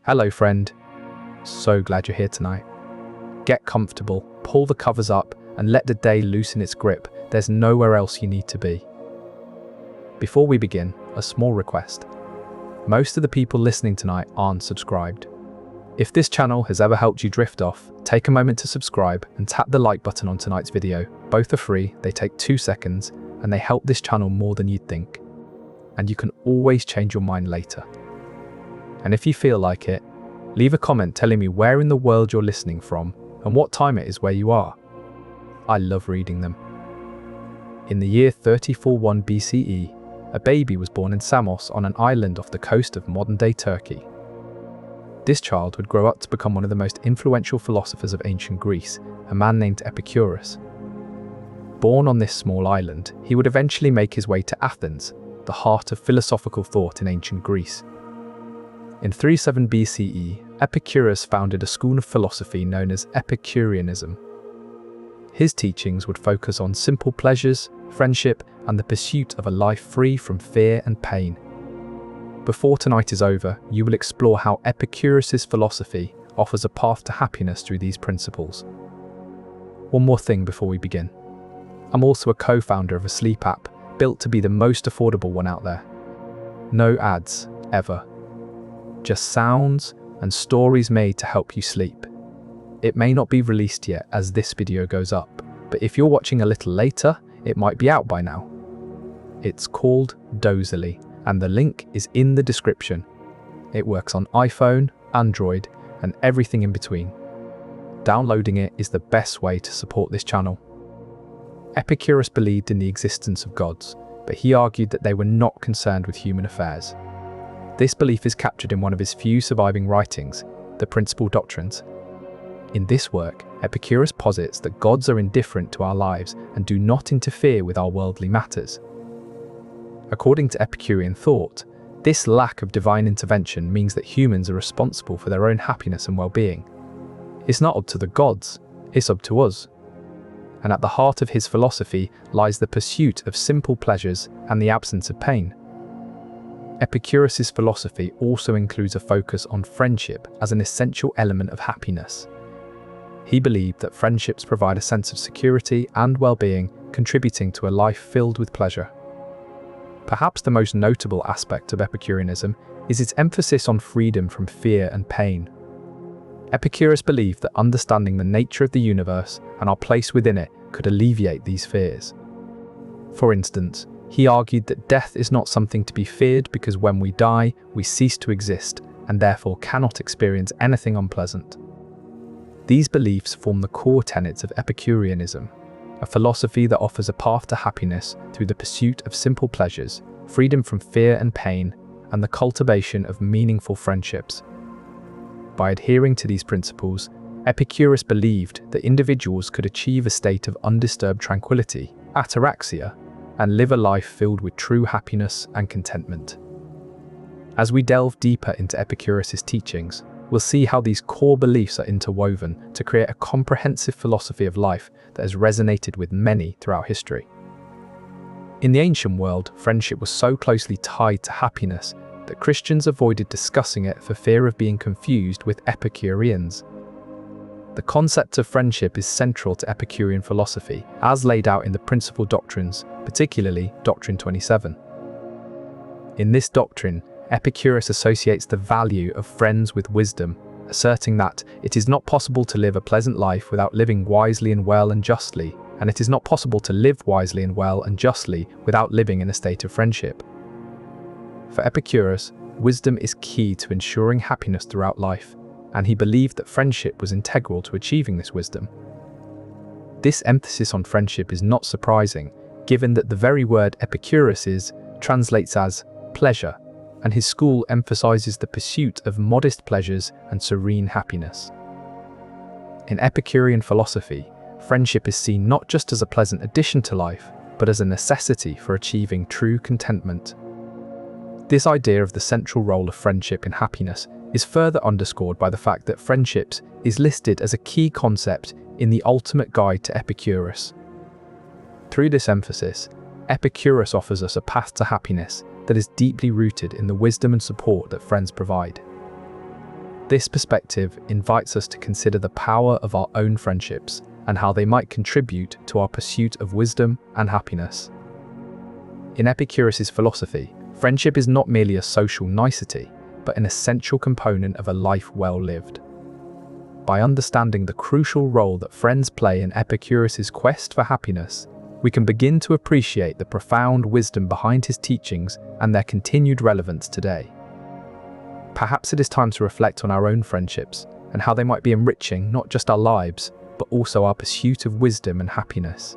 Hello, friend. So glad you're here tonight. Get comfortable, pull the covers up, and let the day loosen its grip. There's nowhere else you need to be. Before we begin, a small request. Most of the people listening tonight aren't subscribed. If this channel has ever helped you drift off, take a moment to subscribe and tap the like button on tonight's video. Both are free, they take 2 seconds, and they help this channel more than you'd think. And you can always change your mind later. And if you feel like it, leave a comment telling me where in the world you're listening from and what time it is where you are. I love reading them. In the year 341 BCE, a baby was born in Samos on an island off the coast of modern-day Turkey. This child would grow up to become one of the most influential philosophers of ancient Greece, a man named Epicurus. Born on this small island, he would eventually make his way to Athens, the heart of philosophical thought in ancient Greece. In 37 BCE, Epicurus founded a school of philosophy known as Epicureanism. His teachings would focus on simple pleasures, friendship, and the pursuit of a life free from fear and pain. Before tonight is over, you will explore how Epicurus's philosophy offers a path to happiness through these principles. One more thing before we begin. I'm also a co-founder of a sleep app built to be the most affordable one out there. No ads, ever. Just sounds and stories made to help you sleep. It may not be released yet as this video goes up, but if you're watching a little later, it might be out by now. It's called Dozily, and the link is in the description. It works on iPhone, Android, and everything in between. Downloading it is the best way to support this channel. Epicurus believed in the existence of gods, but he argued that they were not concerned with human affairs. This belief is captured in one of his few surviving writings, the Principal Doctrines. In this work, Epicurus posits that gods are indifferent to our lives and do not interfere with our worldly matters. According to Epicurean thought, this lack of divine intervention means that humans are responsible for their own happiness and well-being. It's not up to the gods, it's up to us. And at the heart of his philosophy lies the pursuit of simple pleasures and the absence of pain. Epicurus's philosophy also includes a focus on friendship as an essential element of happiness. He believed that friendships provide a sense of security and well-being, contributing to a life filled with pleasure. Perhaps the most notable aspect of Epicureanism is its emphasis on freedom from fear and pain. Epicurus believed that understanding the nature of the universe and our place within it could alleviate these fears. For instance, he argued that death is not something to be feared because when we die, we cease to exist and therefore cannot experience anything unpleasant. These beliefs form the core tenets of Epicureanism, a philosophy that offers a path to happiness through the pursuit of simple pleasures, freedom from fear and pain, and the cultivation of meaningful friendships. By adhering to these principles, Epicurus believed that individuals could achieve a state of undisturbed tranquility, ataraxia, and live a life filled with true happiness and contentment. As we delve deeper into Epicurus's teachings, we'll see how these core beliefs are interwoven to create a comprehensive philosophy of life that has resonated with many throughout history. In the ancient world, friendship was so closely tied to happiness that Christians avoided discussing it for fear of being confused with Epicureans. The concept of friendship is central to Epicurean philosophy, as laid out in the Principal Doctrines, particularly Doctrine 27. In this doctrine, Epicurus associates the value of friends with wisdom, asserting that it is not possible to live a pleasant life without living wisely and well and justly, and it is not possible to live wisely and well and justly without living in a state of friendship. For Epicurus, wisdom is key to ensuring happiness throughout life, and he believed that friendship was integral to achieving this wisdom. This emphasis on friendship is not surprising, given that the very word Epicurus translates as pleasure, and his school emphasizes the pursuit of modest pleasures and serene happiness. In Epicurean philosophy, friendship is seen not just as a pleasant addition to life, but as a necessity for achieving true contentment. This idea of the central role of friendship in happiness is further underscored by the fact that friendships is listed as a key concept in the ultimate guide to Epicurus. Through this emphasis, Epicurus offers us a path to happiness that is deeply rooted in the wisdom and support that friends provide. This perspective invites us to consider the power of our own friendships and how they might contribute to our pursuit of wisdom and happiness. In Epicurus's philosophy, friendship is not merely a social nicety, but an essential component of a life well lived. By understanding the crucial role that friends play in Epicurus's quest for happiness, we can begin to appreciate the profound wisdom behind his teachings and their continued relevance today. Perhaps it is time to reflect on our own friendships and how they might be enriching not just our lives, but also our pursuit of wisdom and happiness.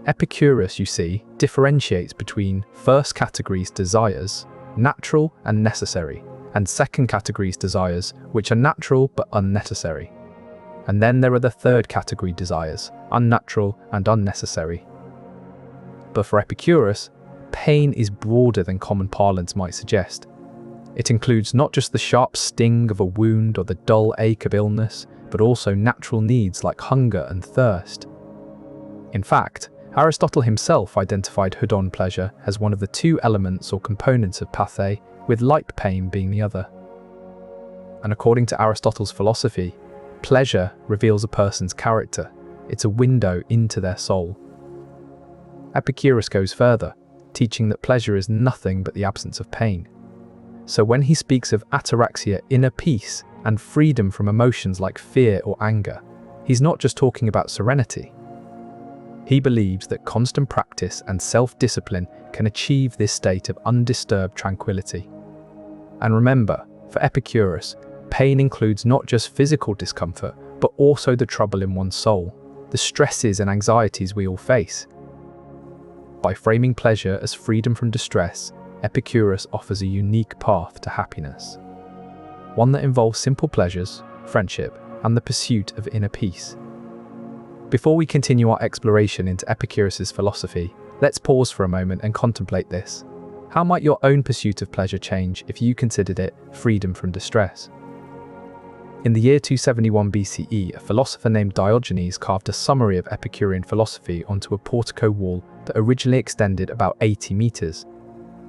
Epicurus, you see, differentiates between first category's desires, natural and necessary, and second category's desires, which are natural but unnecessary. And then there are the third category desires, unnatural and unnecessary. But for Epicurus, pain is broader than common parlance might suggest. It includes not just the sharp sting of a wound or the dull ache of illness, but also natural needs like hunger and thirst. In fact, Aristotle himself identified hedon pleasure as one of the two elements or components of pathe, with like pain being the other. And according to Aristotle's philosophy, pleasure reveals a person's character. It's a window into their soul. Epicurus goes further, teaching that pleasure is nothing but the absence of pain. So when he speaks of ataraxia, inner peace, and freedom from emotions like fear or anger, he's not just talking about serenity. He believes that constant practice and self-discipline can achieve this state of undisturbed tranquility. And remember, for Epicurus, pain includes not just physical discomfort, but also the trouble in one's soul, the stresses and anxieties we all face. By framing pleasure as freedom from distress, Epicurus offers a unique path to happiness. One that involves simple pleasures, friendship, and the pursuit of inner peace. Before we continue our exploration into Epicurus's philosophy, let's pause for a moment and contemplate this. How might your own pursuit of pleasure change if you considered it freedom from distress? In the year 271 BCE, a philosopher named Diogenes carved a summary of Epicurean philosophy onto a portico wall that originally extended about 80 meters.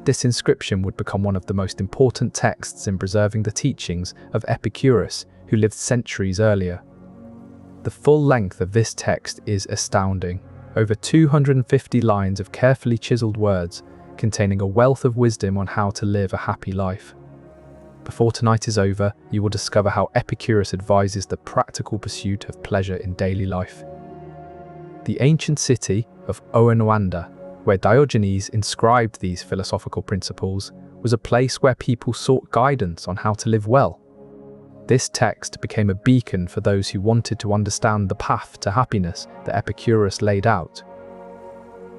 This inscription would become one of the most important texts in preserving the teachings of Epicurus, who lived centuries earlier. The full length of this text is astounding, over 250 lines of carefully chiseled words containing a wealth of wisdom on how to live a happy life. Before tonight is over, you will discover how Epicurus advises the practical pursuit of pleasure in daily life. The ancient city of Oenoanda, where Diogenes inscribed these philosophical principles, was a place where people sought guidance on how to live well. This text became a beacon for those who wanted to understand the path to happiness that Epicurus laid out.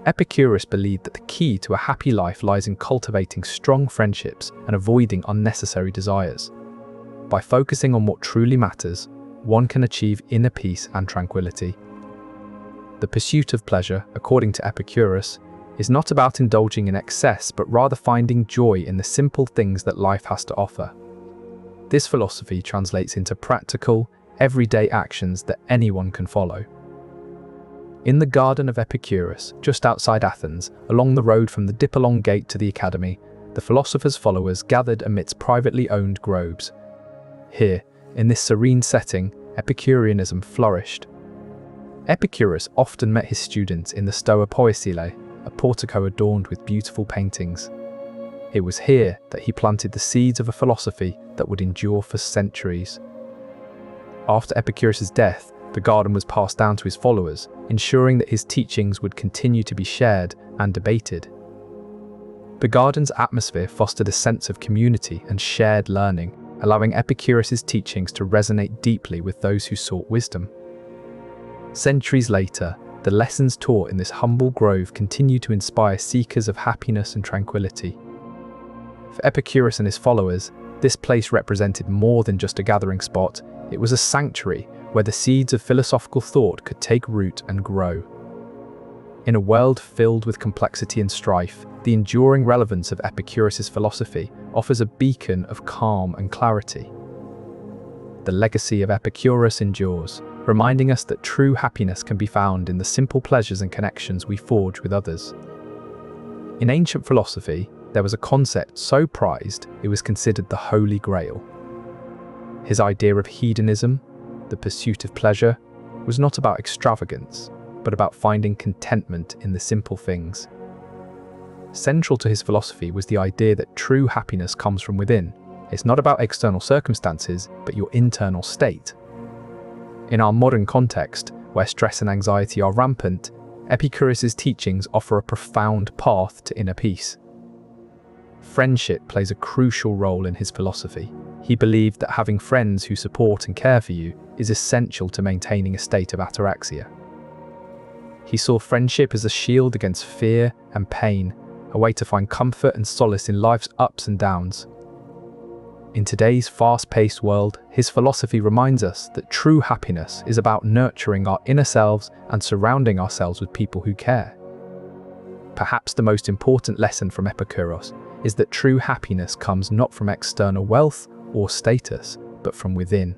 Epicurus believed that the key to a happy life lies in cultivating strong friendships and avoiding unnecessary desires. By focusing on what truly matters, one can achieve inner peace and tranquility. The pursuit of pleasure, according to Epicurus, is not about indulging in excess, but rather finding joy in the simple things that life has to offer. This philosophy translates into practical, everyday actions that anyone can follow. In the garden of Epicurus, just outside Athens, along the road from the Dipolon Gate to the Academy, the philosopher's followers gathered amidst privately owned groves. Here, in this serene setting, Epicureanism flourished. Epicurus often met his students in the Stoa Poesilei, a portico adorned with beautiful paintings. It was here that he planted the seeds of a philosophy that would endure for centuries. After Epicurus's death, the garden was passed down to his followers, ensuring that his teachings would continue to be shared and debated. The garden's atmosphere fostered a sense of community and shared learning, allowing Epicurus's teachings to resonate deeply with those who sought wisdom. Centuries later, the lessons taught in this humble grove continue to inspire seekers of happiness and tranquility. For Epicurus and his followers, this place represented more than just a gathering spot. It was a sanctuary where the seeds of philosophical thought could take root and grow. In a world filled with complexity and strife, the enduring relevance of Epicurus's philosophy offers a beacon of calm and clarity. The legacy of Epicurus endures, reminding us that true happiness can be found in the simple pleasures and connections we forge with others. In ancient philosophy, there was a concept so prized it was considered the Holy Grail. His idea of hedonism, the pursuit of pleasure, was not about extravagance, but about finding contentment in the simple things. Central to his philosophy was the idea that true happiness comes from within. It's not about external circumstances, but your internal state. In our modern context, where stress and anxiety are rampant, Epicurus's teachings offer a profound path to inner peace. Friendship plays a crucial role in his philosophy. He believed that having friends who support and care for you is essential to maintaining a state of ataraxia. He saw friendship as a shield against fear and pain, a way to find comfort and solace in life's ups and downs. In today's fast-paced world, his philosophy reminds us that true happiness is about nurturing our inner selves and surrounding ourselves with people who care. Perhaps the most important lesson from Epicurus is that true happiness comes not from external wealth or status, but from within,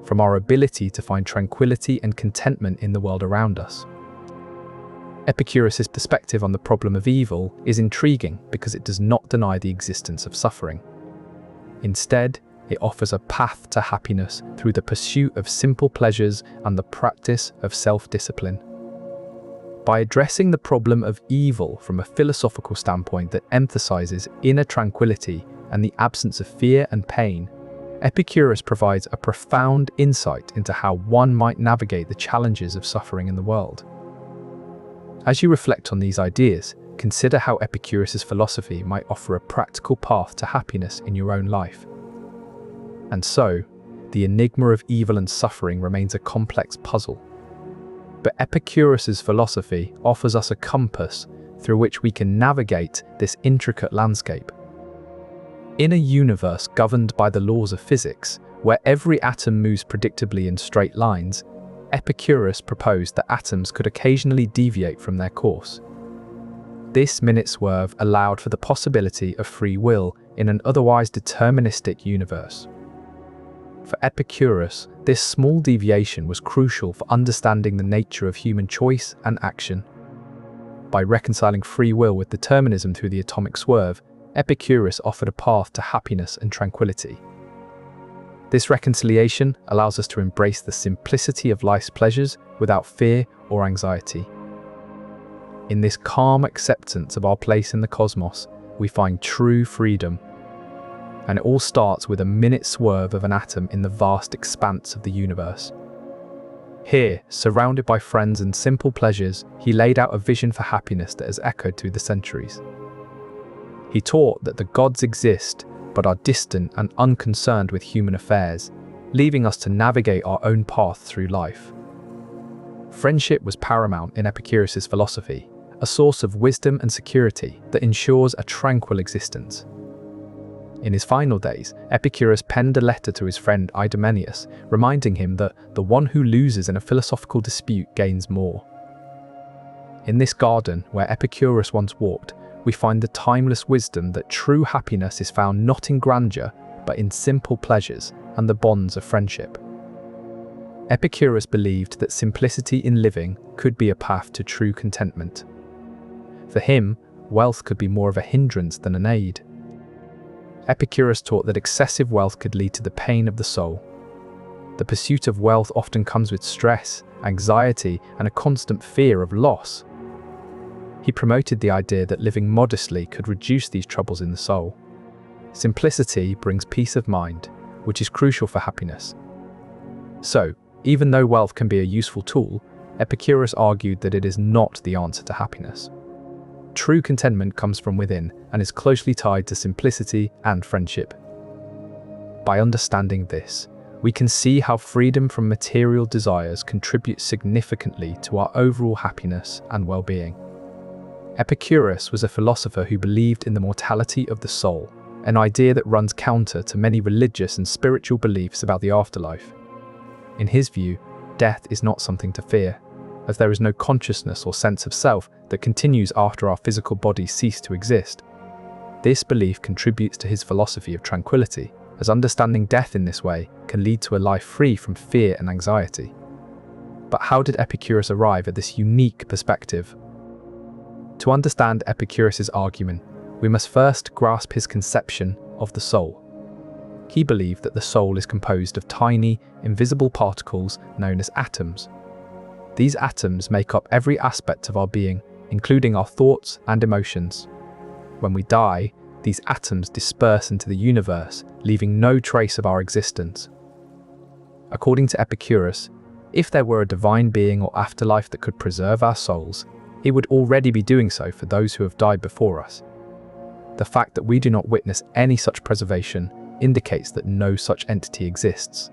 from our ability to find tranquility and contentment in the world around us. Epicurus's perspective on the problem of evil is intriguing because it does not deny the existence of suffering. Instead, it offers a path to happiness through the pursuit of simple pleasures and the practice of self-discipline. By addressing the problem of evil from a philosophical standpoint that emphasizes inner tranquility and the absence of fear and pain, Epicurus provides a profound insight into how one might navigate the challenges of suffering in the world. As you reflect on these ideas, consider how Epicurus's philosophy might offer a practical path to happiness in your own life. And so, the enigma of evil and suffering remains a complex puzzle. But Epicurus's philosophy offers us a compass through which we can navigate this intricate landscape. In a universe governed by the laws of physics, where every atom moves predictably in straight lines, Epicurus proposed that atoms could occasionally deviate from their course. This minute swerve allowed for the possibility of free will in an otherwise deterministic universe. For Epicurus, this small deviation was crucial for understanding the nature of human choice and action. By reconciling free will with determinism through the atomic swerve, Epicurus offered a path to happiness and tranquility. This reconciliation allows us to embrace the simplicity of life's pleasures without fear or anxiety. In this calm acceptance of our place in the cosmos, we find true freedom. And it all starts with a minute swerve of an atom in the vast expanse of the universe. Here, surrounded by friends and simple pleasures, he laid out a vision for happiness that has echoed through the centuries. He taught that the gods exist, but are distant and unconcerned with human affairs, leaving us to navigate our own path through life. Friendship was paramount in Epicurus's philosophy, a source of wisdom and security that ensures a tranquil existence. In his final days, Epicurus penned a letter to his friend Idleness, reminding him that the one who loses in a philosophical dispute gains more. In this garden where Epicurus once walked, we find the timeless wisdom that true happiness is found not in grandeur, but in simple pleasures and the bonds of friendship. Epicurus believed that simplicity in living could be a path to true contentment. For him, wealth could be more of a hindrance than an aid. Epicurus taught that excessive wealth could lead to the pain of the soul. The pursuit of wealth often comes with stress, anxiety, and a constant fear of loss. He promoted the idea that living modestly could reduce these troubles in the soul. Simplicity brings peace of mind, which is crucial for happiness. So, even though wealth can be a useful tool, Epicurus argued that it is not the answer to happiness. True contentment comes from within and is closely tied to simplicity and friendship. By understanding this, we can see how freedom from material desires contributes significantly to our overall happiness and well-being. Epicurus was a philosopher who believed in the mortality of the soul, an idea that runs counter to many religious and spiritual beliefs about the afterlife. In his view, death is not something to fear, as there is no consciousness or sense of self that continues after our physical bodies cease to exist. This belief contributes to his philosophy of tranquility, as understanding death in this way can lead to a life free from fear and anxiety. But how did Epicurus arrive at this unique perspective? To understand Epicurus's argument, we must first grasp his conception of the soul. He believed that the soul is composed of tiny, invisible particles known as atoms. These atoms make up every aspect of our being, including our thoughts and emotions. When we die, these atoms disperse into the universe, leaving no trace of our existence. According to Epicurus, if there were a divine being or afterlife that could preserve our souls, it would already be doing so for those who have died before us. The fact that we do not witness any such preservation indicates that no such entity exists.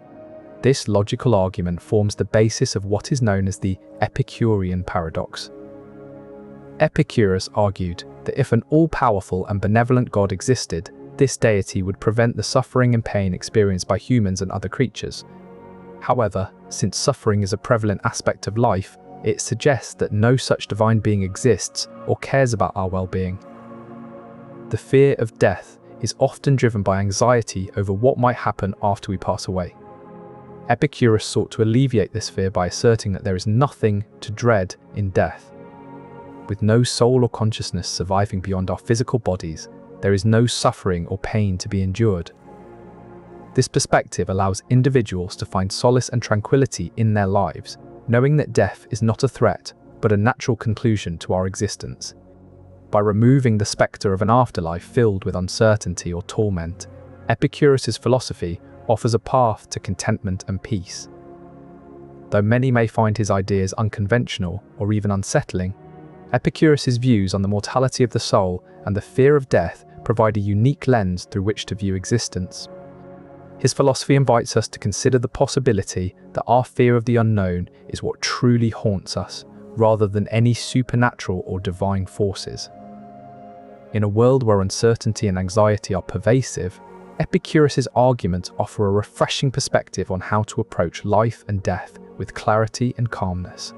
This logical argument forms the basis of what is known as the Epicurean paradox. Epicurus argued that if an all-powerful and benevolent God existed, this deity would prevent the suffering and pain experienced by humans and other creatures. However, since suffering is a prevalent aspect of life, it suggests that no such divine being exists or cares about our well-being. The fear of death is often driven by anxiety over what might happen after we pass away. Epicurus sought to alleviate this fear by asserting that there is nothing to dread in death. With no soul or consciousness surviving beyond our physical bodies, there is no suffering or pain to be endured. This perspective allows individuals to find solace and tranquility in their lives, knowing that death is not a threat, but a natural conclusion to our existence. By removing the spectre of an afterlife filled with uncertainty or torment, Epicurus's philosophy offers a path to contentment and peace. Though many may find his ideas unconventional or even unsettling, Epicurus's views on the mortality of the soul and the fear of death provide a unique lens through which to view existence. His philosophy invites us to consider the possibility that our fear of the unknown is what truly haunts us, rather than any supernatural or divine forces. In a world where uncertainty and anxiety are pervasive, Epicurus's arguments offer a refreshing perspective on how to approach life and death with clarity and calmness.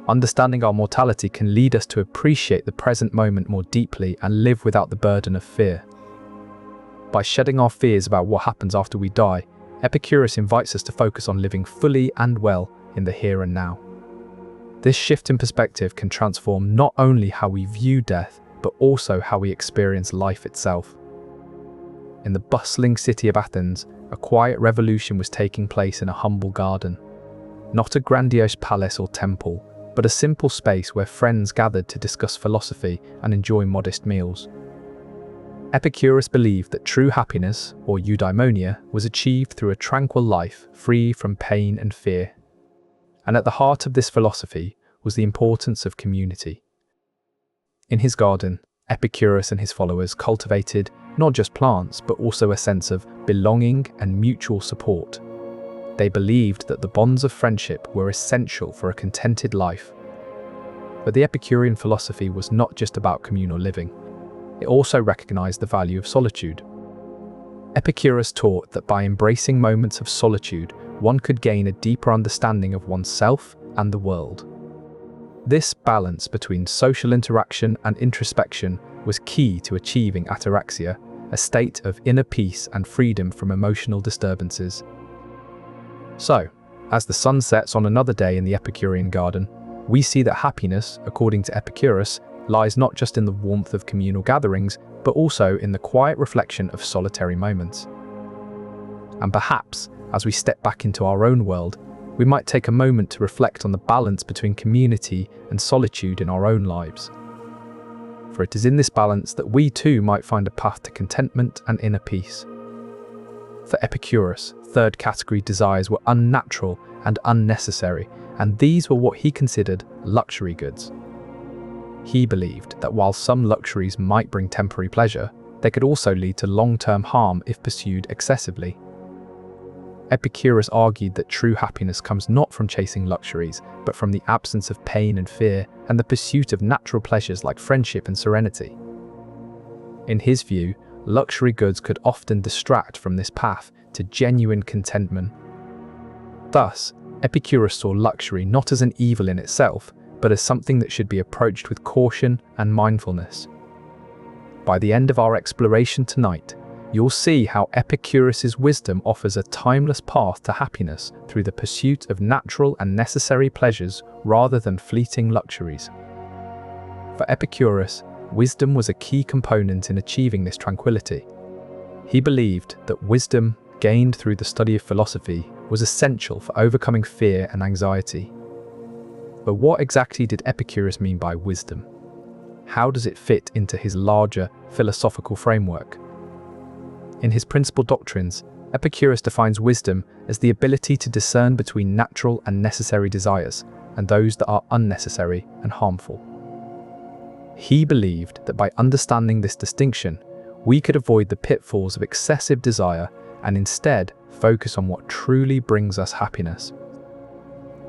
Understanding our mortality can lead us to appreciate the present moment more deeply and live without the burden of fear. By shedding our fears about what happens after we die, Epicurus invites us to focus on living fully and well in the here and now. This shift in perspective can transform not only how we view death, but also how we experience life itself. In the bustling city of Athens, a quiet revolution was taking place in a humble garden. Not a grandiose palace or temple, but a simple space where friends gathered to discuss philosophy and enjoy modest meals. Epicurus believed that true happiness, or eudaimonia, was achieved through a tranquil life free from pain and fear. And at the heart of this philosophy was the importance of community. In his garden, Epicurus and his followers cultivated not just plants, but also a sense of belonging and mutual support. They believed that the bonds of friendship were essential for a contented life. But the Epicurean philosophy was not just about communal living. It also recognized the value of solitude. Epicurus taught that by embracing moments of solitude, one could gain a deeper understanding of oneself and the world. This balance between social interaction and introspection was key to achieving ataraxia, a state of inner peace and freedom from emotional disturbances. So, as the sun sets on another day in the Epicurean garden, we see that happiness, according to Epicurus, lies not just in the warmth of communal gatherings, but also in the quiet reflection of solitary moments. And perhaps, as we step back into our own world, we might take a moment to reflect on the balance between community and solitude in our own lives. For it is in this balance that we too might find a path to contentment and inner peace. For Epicurus, third category desires were unnatural and unnecessary, and these were what he considered luxury goods. He believed that while some luxuries might bring temporary pleasure, they could also lead to long-term harm if pursued excessively. Epicurus argued that true happiness comes not from chasing luxuries, but from the absence of pain and fear and the pursuit of natural pleasures like friendship and serenity. In his view, luxury goods could often distract from this path to genuine contentment. Thus, Epicurus saw luxury not as an evil in itself, but as something that should be approached with caution and mindfulness. By the end of our exploration tonight, you'll see how Epicurus's wisdom offers a timeless path to happiness through the pursuit of natural and necessary pleasures rather than fleeting luxuries. For Epicurus, wisdom was a key component in achieving this tranquility. He believed that wisdom gained through the study of philosophy was essential for overcoming fear and anxiety. But what exactly did Epicurus mean by wisdom? How does it fit into his larger philosophical framework? In his principal doctrines, Epicurus defines wisdom as the ability to discern between natural and necessary desires and those that are unnecessary and harmful. He believed that by understanding this distinction, we could avoid the pitfalls of excessive desire and instead focus on what truly brings us happiness.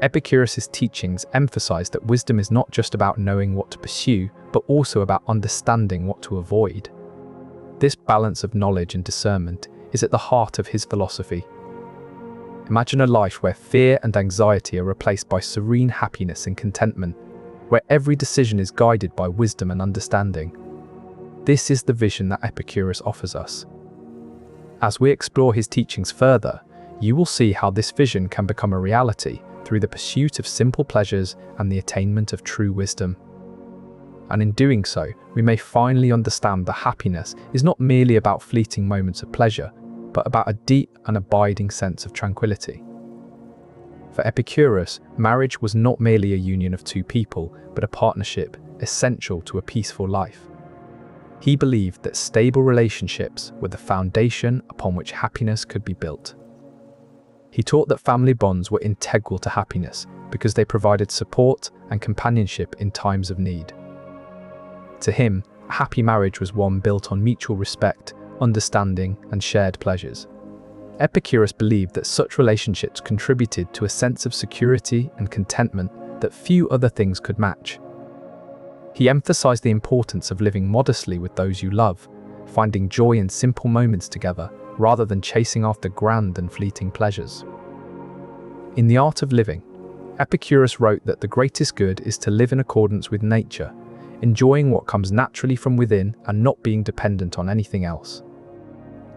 Epicurus's teachings emphasize that wisdom is not just about knowing what to pursue, but also about understanding what to avoid. This balance of knowledge and discernment is at the heart of his philosophy. Imagine a life where fear and anxiety are replaced by serene happiness and contentment, where every decision is guided by wisdom and understanding. This is the vision that Epicurus offers us. As we explore his teachings further, you will see how this vision can become a reality through the pursuit of simple pleasures and the attainment of true wisdom. And in doing so, we may finally understand that happiness is not merely about fleeting moments of pleasure, but about a deep and abiding sense of tranquility. For Epicurus, marriage was not merely a union of two people, but a partnership essential to a peaceful life. He believed that stable relationships were the foundation upon which happiness could be built. He taught that family bonds were integral to happiness because they provided support and companionship in times of need. To him, a happy marriage was one built on mutual respect, understanding, and shared pleasures. Epicurus believed that such relationships contributed to a sense of security and contentment that few other things could match. He emphasized the importance of living modestly with those you love, finding joy in simple moments together, rather than chasing after grand and fleeting pleasures. In The Art of Living, Epicurus wrote that the greatest good is to live in accordance with nature, enjoying what comes naturally from within and not being dependent on anything else.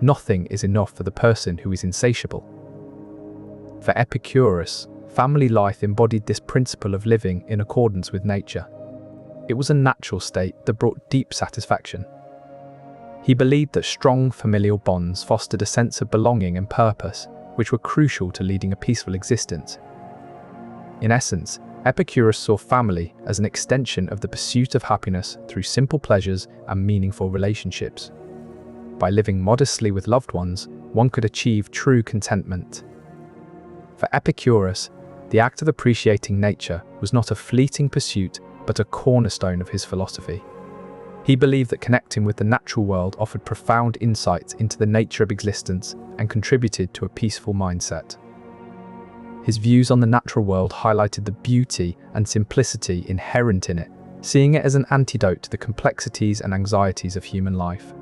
Nothing is enough for the person who is insatiable. For Epicurus, family life embodied this principle of living in accordance with nature. It was a natural state that brought deep satisfaction. He believed that strong familial bonds fostered a sense of belonging and purpose, which were crucial to leading a peaceful existence. In essence, Epicurus saw family as an extension of the pursuit of happiness through simple pleasures and meaningful relationships. By living modestly with loved ones, one could achieve true contentment. For Epicurus, the act of appreciating nature was not a fleeting pursuit, but a cornerstone of his philosophy. He believed that connecting with the natural world offered profound insights into the nature of existence and contributed to a peaceful mindset. His views on the natural world highlighted the beauty and simplicity inherent in it, seeing it as an antidote to the complexities and anxieties of human life.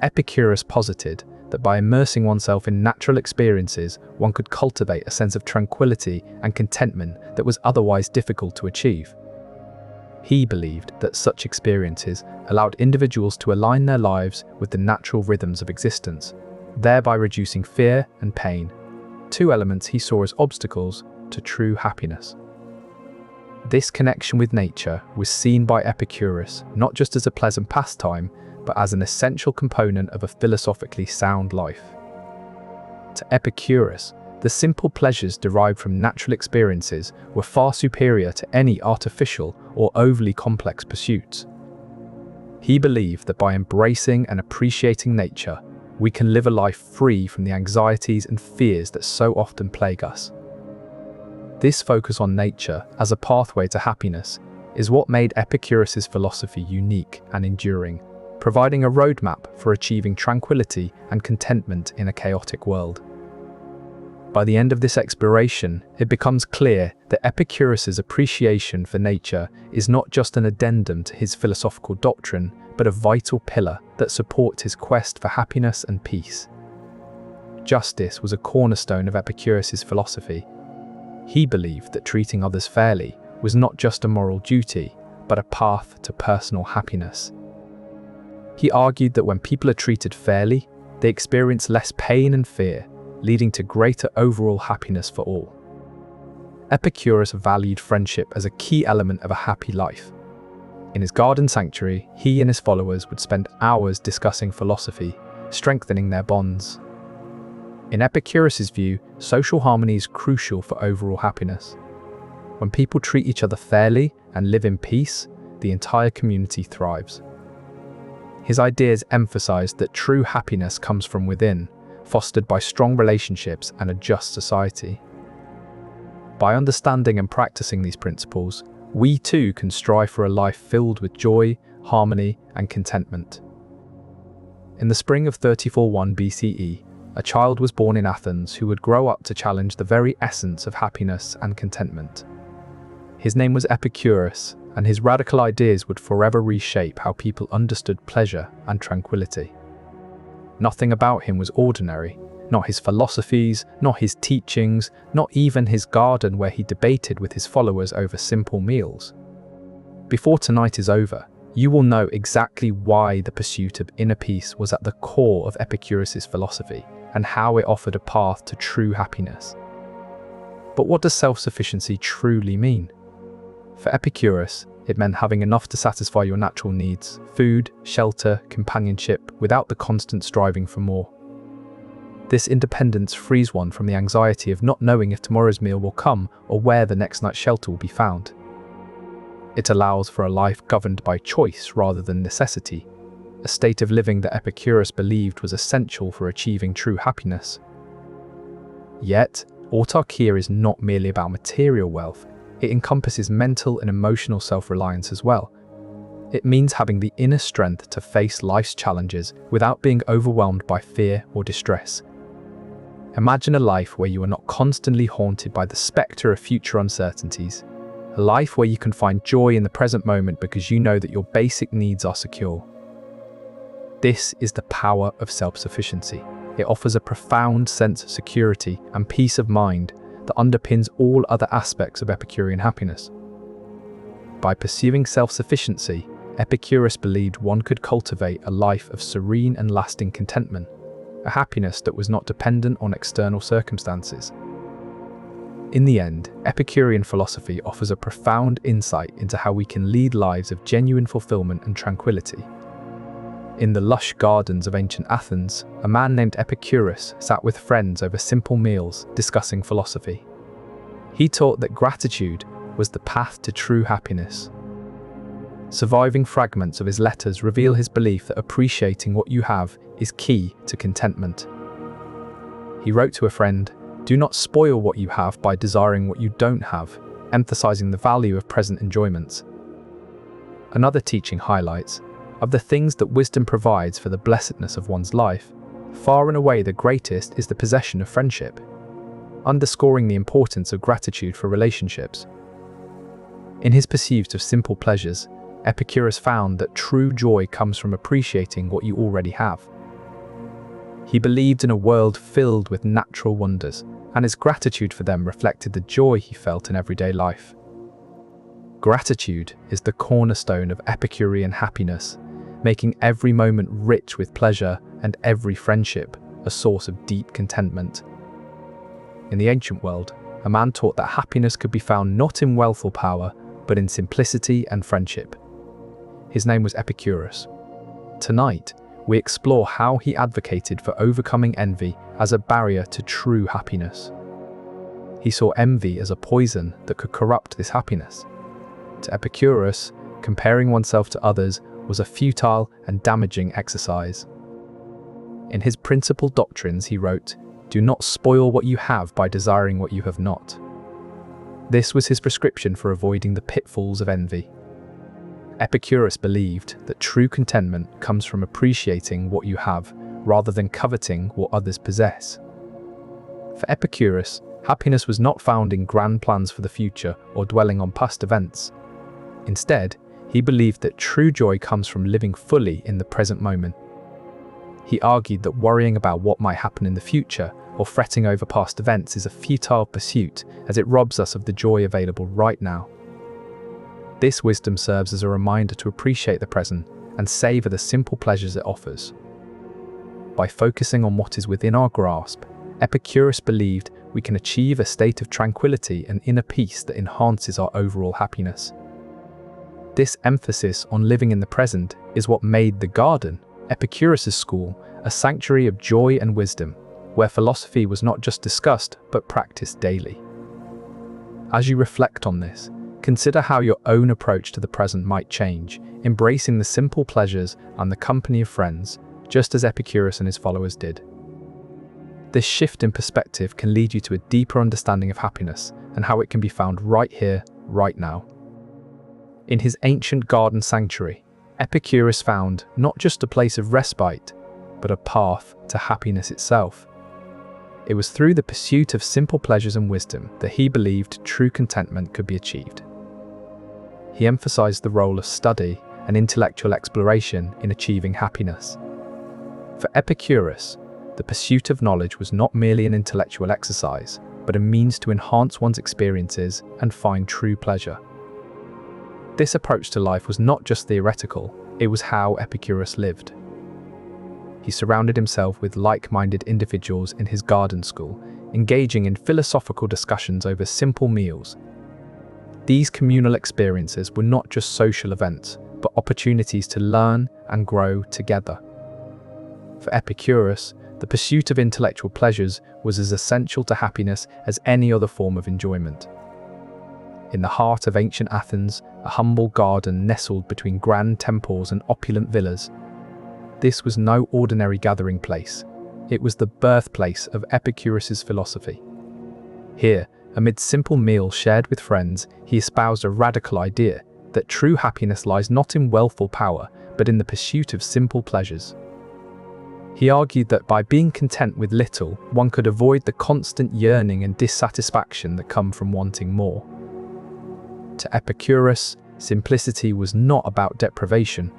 Epicurus posited that by immersing oneself in natural experiences, one could cultivate a sense of tranquility and contentment that was otherwise difficult to achieve. He believed that such experiences allowed individuals to align their lives with the natural rhythms of existence, thereby reducing fear and pain, two elements he saw as obstacles to true happiness. This connection with nature was seen by Epicurus not just as a pleasant pastime, but as an essential component of a philosophically sound life. To Epicurus, the simple pleasures derived from natural experiences were far superior to any artificial or overly complex pursuits. He believed that by embracing and appreciating nature, we can live a life free from the anxieties and fears that so often plague us. This focus on nature as a pathway to happiness is what made Epicurus's philosophy unique and enduring, providing a roadmap for achieving tranquility and contentment in a chaotic world. By the end of this exploration, it becomes clear that Epicurus's appreciation for nature is not just an addendum to his philosophical doctrine, but a vital pillar that supports his quest for happiness and peace. Justice was a cornerstone of Epicurus's philosophy. He believed that treating others fairly was not just a moral duty, but a path to personal happiness. He argued that when people are treated fairly, they experience less pain and fear, leading to greater overall happiness for all. Epicurus valued friendship as a key element of a happy life. In his garden sanctuary, he and his followers would spend hours discussing philosophy, strengthening their bonds. In Epicurus's view, social harmony is crucial for overall happiness. When people treat each other fairly and live in peace, the entire community thrives. His ideas emphasized that true happiness comes from within, fostered by strong relationships and a just society. By understanding and practicing these principles, we too can strive for a life filled with joy, harmony, and contentment. In the spring of 341 BCE, a child was born in Athens who would grow up to challenge the very essence of happiness and contentment. His name was Epicurus, and his radical ideas would forever reshape how people understood pleasure and tranquility. Nothing about him was ordinary, not his philosophies, not his teachings, not even his garden where he debated with his followers over simple meals. Before tonight is over, you will know exactly why the pursuit of inner peace was at the core of Epicurus's philosophy and how it offered a path to true happiness. But what does self-sufficiency truly mean? For Epicurus, it meant having enough to satisfy your natural needs, food, shelter, companionship, without the constant striving for more. This independence frees one from the anxiety of not knowing if tomorrow's meal will come or where the next night's shelter will be found. It allows for a life governed by choice rather than necessity, a state of living that Epicurus believed was essential for achieving true happiness. Yet, autarkia is not merely about material wealth. It encompasses mental and emotional self-reliance as well. It means having the inner strength to face life's challenges without being overwhelmed by fear or distress. Imagine a life where you are not constantly haunted by the spectre of future uncertainties. A life where you can find joy in the present moment because you know that your basic needs are secure. This is the power of self-sufficiency. It offers a profound sense of security and peace of mind that underpins all other aspects of Epicurean happiness. By pursuing self-sufficiency, Epicurus believed one could cultivate a life of serene and lasting contentment, a happiness that was not dependent on external circumstances. In the end, Epicurean philosophy offers a profound insight into how we can lead lives of genuine fulfillment and tranquility. In the lush gardens of ancient Athens, a man named Epicurus sat with friends over simple meals, discussing philosophy. He taught that gratitude was the path to true happiness. Surviving fragments of his letters reveal his belief that appreciating what you have is key to contentment. He wrote to a friend, "Do not spoil what you have by desiring what you don't have," emphasizing the value of present enjoyments. Another teaching highlights, of the things that wisdom provides for the blessedness of one's life, far and away the greatest is the possession of friendship, underscoring the importance of gratitude for relationships. In his pursuit of simple pleasures, Epicurus found that true joy comes from appreciating what you already have. He believed in a world filled with natural wonders, and his gratitude for them reflected the joy he felt in everyday life. Gratitude is the cornerstone of Epicurean happiness, making every moment rich with pleasure and every friendship a source of deep contentment. In the ancient world, a man taught that happiness could be found not in wealth or power, but in simplicity and friendship. His name was Epicurus. Tonight, we explore how he advocated for overcoming envy as a barrier to true happiness. He saw envy as a poison that could corrupt this happiness. To Epicurus, comparing oneself to others was a futile and damaging exercise. In his principal doctrines, he wrote, "Do not spoil what you have by desiring what you have not." This was his prescription for avoiding the pitfalls of envy. Epicurus believed that true contentment comes from appreciating what you have rather than coveting what others possess. For Epicurus, happiness was not found in grand plans for the future or dwelling on past events. Instead, he believed that true joy comes from living fully in the present moment. He argued that worrying about what might happen in the future or fretting over past events is a futile pursuit, as it robs us of the joy available right now. This wisdom serves as a reminder to appreciate the present and savor the simple pleasures it offers. By focusing on what is within our grasp, Epicurus believed we can achieve a state of tranquility and inner peace that enhances our overall happiness. This emphasis on living in the present is what made the garden, Epicurus' school, a sanctuary of joy and wisdom, where philosophy was not just discussed but practiced daily. As you reflect on this, consider how your own approach to the present might change, embracing the simple pleasures and the company of friends, just as Epicurus and his followers did. This shift in perspective can lead you to a deeper understanding of happiness and how it can be found right here, right now. In his ancient garden sanctuary, Epicurus found not just a place of respite, but a path to happiness itself. It was through the pursuit of simple pleasures and wisdom that he believed true contentment could be achieved. He emphasized the role of study and intellectual exploration in achieving happiness. For Epicurus, the pursuit of knowledge was not merely an intellectual exercise, but a means to enhance one's experiences and find true pleasure. This approach to life was not just theoretical, it was how Epicurus lived. He surrounded himself with like-minded individuals in his garden school, engaging in philosophical discussions over simple meals. These communal experiences were not just social events, but opportunities to learn and grow together. For Epicurus, the pursuit of intellectual pleasures was as essential to happiness as any other form of enjoyment. In the heart of ancient Athens, a humble garden nestled between grand temples and opulent villas. This was no ordinary gathering place. It was the birthplace of Epicurus' philosophy. Here, amid simple meals shared with friends, he espoused a radical idea that true happiness lies not in wealth or power, but in the pursuit of simple pleasures. He argued that by being content with little, one could avoid the constant yearning and dissatisfaction that come from wanting more. To Epicurus, simplicity was not about deprivation,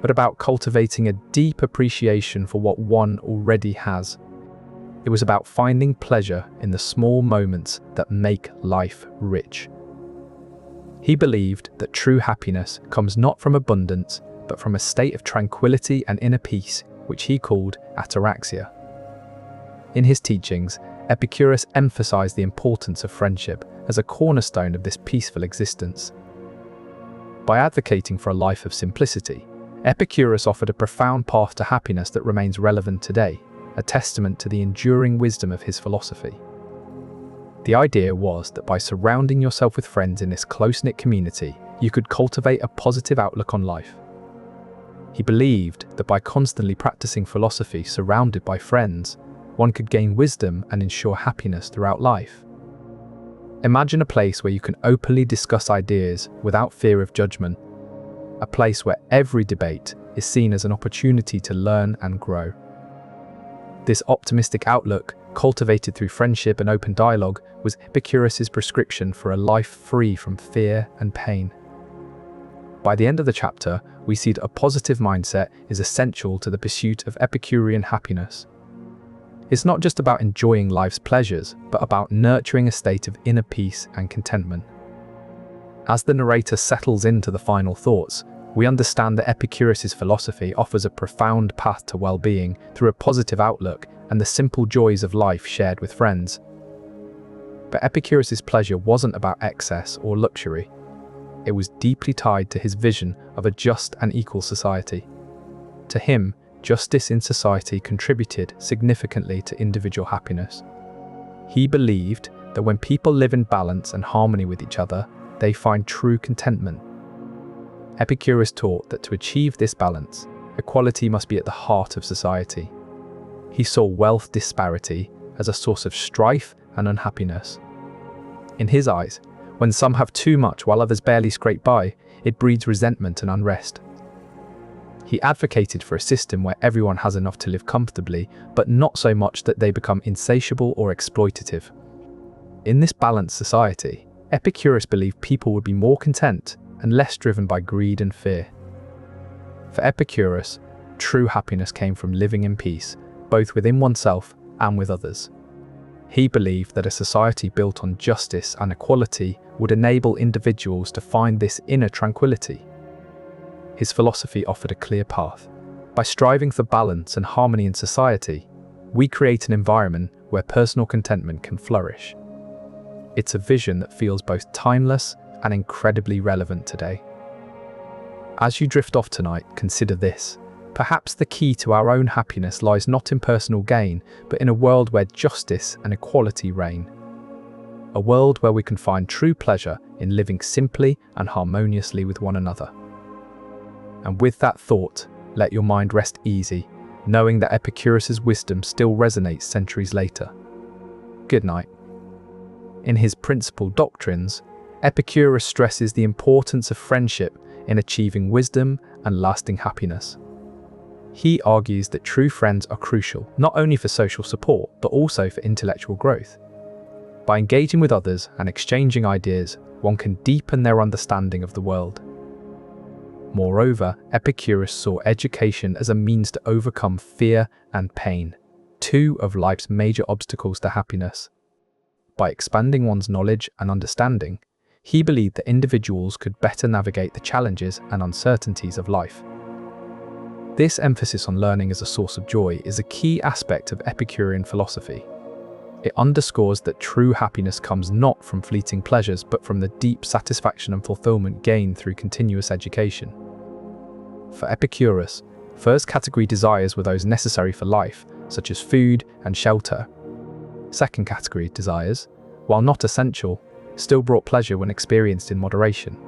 but about cultivating a deep appreciation for what one already has. It was about finding pleasure in the small moments that make life rich. He believed that true happiness comes not from abundance, but from a state of tranquility and inner peace, which he called ataraxia. In his teachings, Epicurus emphasized the importance of friendship as a cornerstone of this peaceful existence. By advocating for a life of simplicity, Epicurus offered a profound path to happiness that remains relevant today, a testament to the enduring wisdom of his philosophy. The idea was that by surrounding yourself with friends in this close-knit community, you could cultivate a positive outlook on life. He believed that by constantly practicing philosophy surrounded by friends, one could gain wisdom and ensure happiness throughout life. Imagine a place where you can openly discuss ideas without fear of judgment, a place where every debate is seen as an opportunity to learn and grow. This optimistic outlook, cultivated through friendship and open dialogue, was Epicurus' prescription for a life free from fear and pain. By the end of the chapter, we see that a positive mindset is essential to the pursuit of Epicurean happiness. It's not just about enjoying life's pleasures, but about nurturing a state of inner peace and contentment. As the narrator settles into the final thoughts, we understand that Epicurus' philosophy offers a profound path to well-being through a positive outlook and the simple joys of life shared with friends. But Epicurus' pleasure wasn't about excess or luxury. It was deeply tied to his vision of a just and equal society. To him, justice in society contributed significantly to individual happiness. He believed that when people live in balance and harmony with each other, they find true contentment. Epicurus taught that to achieve this balance, equality must be at the heart of society. He saw wealth disparity as a source of strife and unhappiness. In his eyes, when some have too much while others barely scrape by, it breeds resentment and unrest. He advocated for a system where everyone has enough to live comfortably, but not so much that they become insatiable or exploitative. In this balanced society, Epicurus believed people would be more content and less driven by greed and fear. For Epicurus, true happiness came from living in peace, both within oneself and with others. He believed that a society built on justice and equality would enable individuals to find this inner tranquility. His philosophy offered a clear path. By striving for balance and harmony in society, we create an environment where personal contentment can flourish. It's a vision that feels both timeless and incredibly relevant today. As you drift off tonight, consider this. Perhaps the key to our own happiness lies not in personal gain, but in a world where justice and equality reign. A world where we can find true pleasure in living simply and harmoniously with one another. And with that thought, let your mind rest easy, knowing that Epicurus's wisdom still resonates centuries later. Good night. In his principal doctrines, Epicurus stresses the importance of friendship in achieving wisdom and lasting happiness. He argues that true friends are crucial, not only for social support, but also for intellectual growth. By engaging with others and exchanging ideas, one can deepen their understanding of the world. Moreover, Epicurus saw education as a means to overcome fear and pain, two of life's major obstacles to happiness. By expanding one's knowledge and understanding, he believed that individuals could better navigate the challenges and uncertainties of life. This emphasis on learning as a source of joy is a key aspect of Epicurean philosophy. It underscores that true happiness comes not from fleeting pleasures, but from the deep satisfaction and fulfillment gained through continuous education. For Epicurus, first category desires were those necessary for life, such as food and shelter. Second category desires, while not essential, still brought pleasure when experienced in moderation.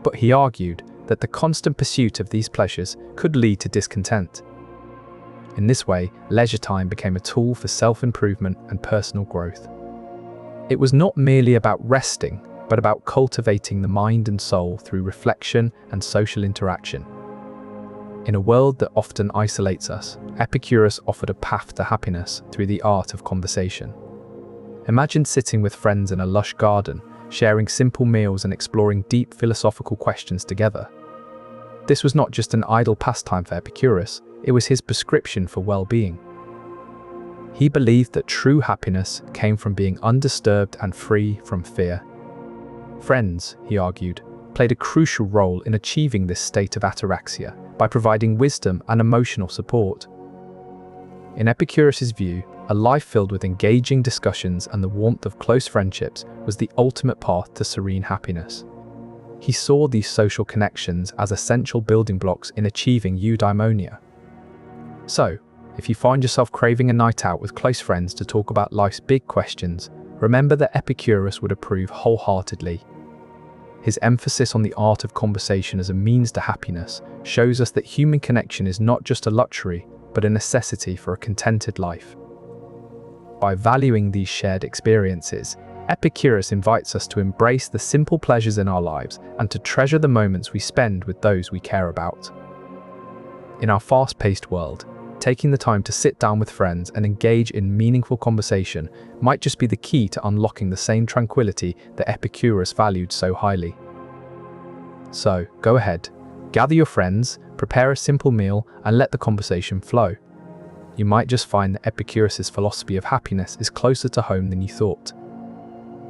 But he argued that the constant pursuit of these pleasures could lead to discontent. In this way, leisure time became a tool for self-improvement and personal growth. It was not merely about resting, but about cultivating the mind and soul through reflection and social interaction. In a world that often isolates us, Epicurus offered a path to happiness through the art of conversation. Imagine sitting with friends in a lush garden, sharing simple meals and exploring deep philosophical questions together. This was not just an idle pastime for Epicurus, it was his prescription for well-being. He believed that true happiness came from being undisturbed and free from fear. Friends, he argued, played a crucial role in achieving this state of ataraxia by providing wisdom and emotional support. In Epicurus's view, a life filled with engaging discussions and the warmth of close friendships was the ultimate path to serene happiness. He saw these social connections as essential building blocks in achieving eudaimonia. So, if you find yourself craving a night out with close friends to talk about life's big questions, remember that Epicurus would approve wholeheartedly. His emphasis on the art of conversation as a means to happiness shows us that human connection is not just a luxury, but a necessity for a contented life. By valuing these shared experiences, Epicurus invites us to embrace the simple pleasures in our lives and to treasure the moments we spend with those we care about. In our fast-paced world, taking the time to sit down with friends and engage in meaningful conversation might just be the key to unlocking the same tranquility that Epicurus valued so highly. So, go ahead, gather your friends, prepare a simple meal, and let the conversation flow. You might just find that Epicurus's philosophy of happiness is closer to home than you thought.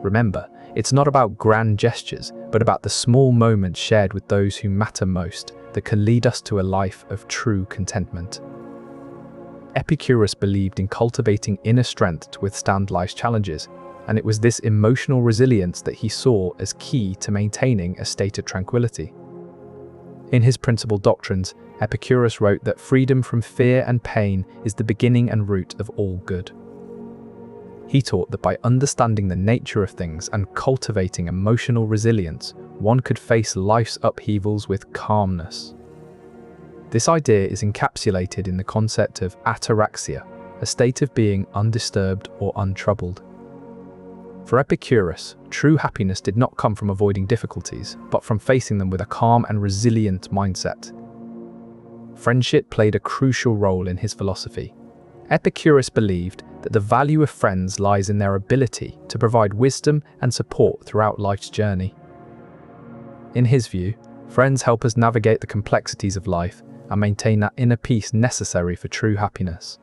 Remember, it's not about grand gestures, but about the small moments shared with those who matter most that can lead us to a life of true contentment. Epicurus believed in cultivating inner strength to withstand life's challenges, and it was this emotional resilience that he saw as key to maintaining a state of tranquility. In his principal doctrines, Epicurus wrote that freedom from fear and pain is the beginning and root of all good. He taught that by understanding the nature of things and cultivating emotional resilience, one could face life's upheavals with calmness. This idea is encapsulated in the concept of ataraxia, a state of being undisturbed or untroubled. For Epicurus, true happiness did not come from avoiding difficulties, but from facing them with a calm and resilient mindset. Friendship played a crucial role in his philosophy. Epicurus believed that the value of friends lies in their ability to provide wisdom and support throughout life's journey. In his view, friends help us navigate the complexities of life and maintain that inner peace necessary for true happiness.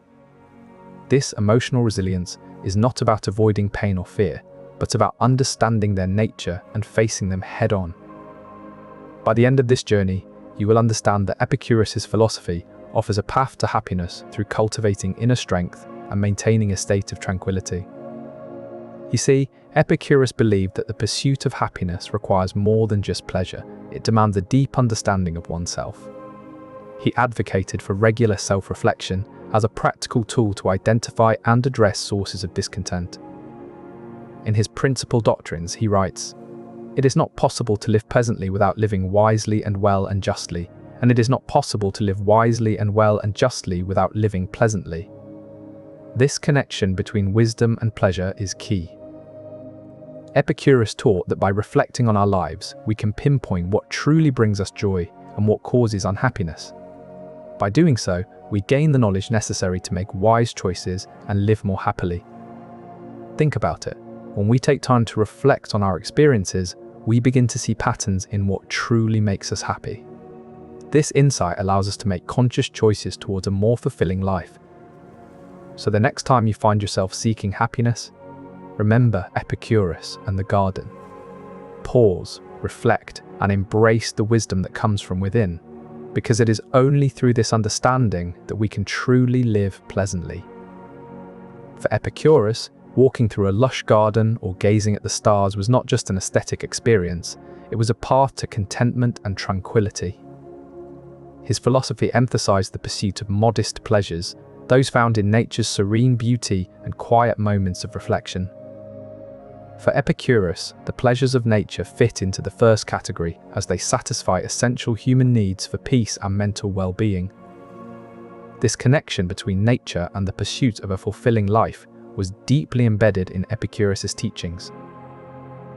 This emotional resilience is not about avoiding pain or fear, but about understanding their nature and facing them head-on. By the end of this journey, you will understand that Epicurus's philosophy offers a path to happiness through cultivating inner strength and maintaining a state of tranquility. You see, Epicurus believed that the pursuit of happiness requires more than just pleasure. It demands a deep understanding of oneself. He advocated for regular self-reflection as a practical tool to identify and address sources of discontent. In his principal doctrines, he writes, "It is not possible to live pleasantly without living wisely and well and justly, and it is not possible to live wisely and well and justly without living pleasantly." This connection between wisdom and pleasure is key. Epicurus taught that by reflecting on our lives, we can pinpoint what truly brings us joy and what causes unhappiness. By doing so, we gain the knowledge necessary to make wise choices and live more happily. Think about it. When we take time to reflect on our experiences, we begin to see patterns in what truly makes us happy. This insight allows us to make conscious choices towards a more fulfilling life. So the next time you find yourself seeking happiness, remember Epicurus and the garden. Pause, reflect, and embrace the wisdom that comes from within, because it is only through this understanding that we can truly live pleasantly. For Epicurus, walking through a lush garden or gazing at the stars was not just an aesthetic experience, it was a path to contentment and tranquility. His philosophy emphasized the pursuit of modest pleasures, those found in nature's serene beauty and quiet moments of reflection. For Epicurus, the pleasures of nature fit into the first category as they satisfy essential human needs for peace and mental well-being. This connection between nature and the pursuit of a fulfilling life was deeply embedded in Epicurus' teachings.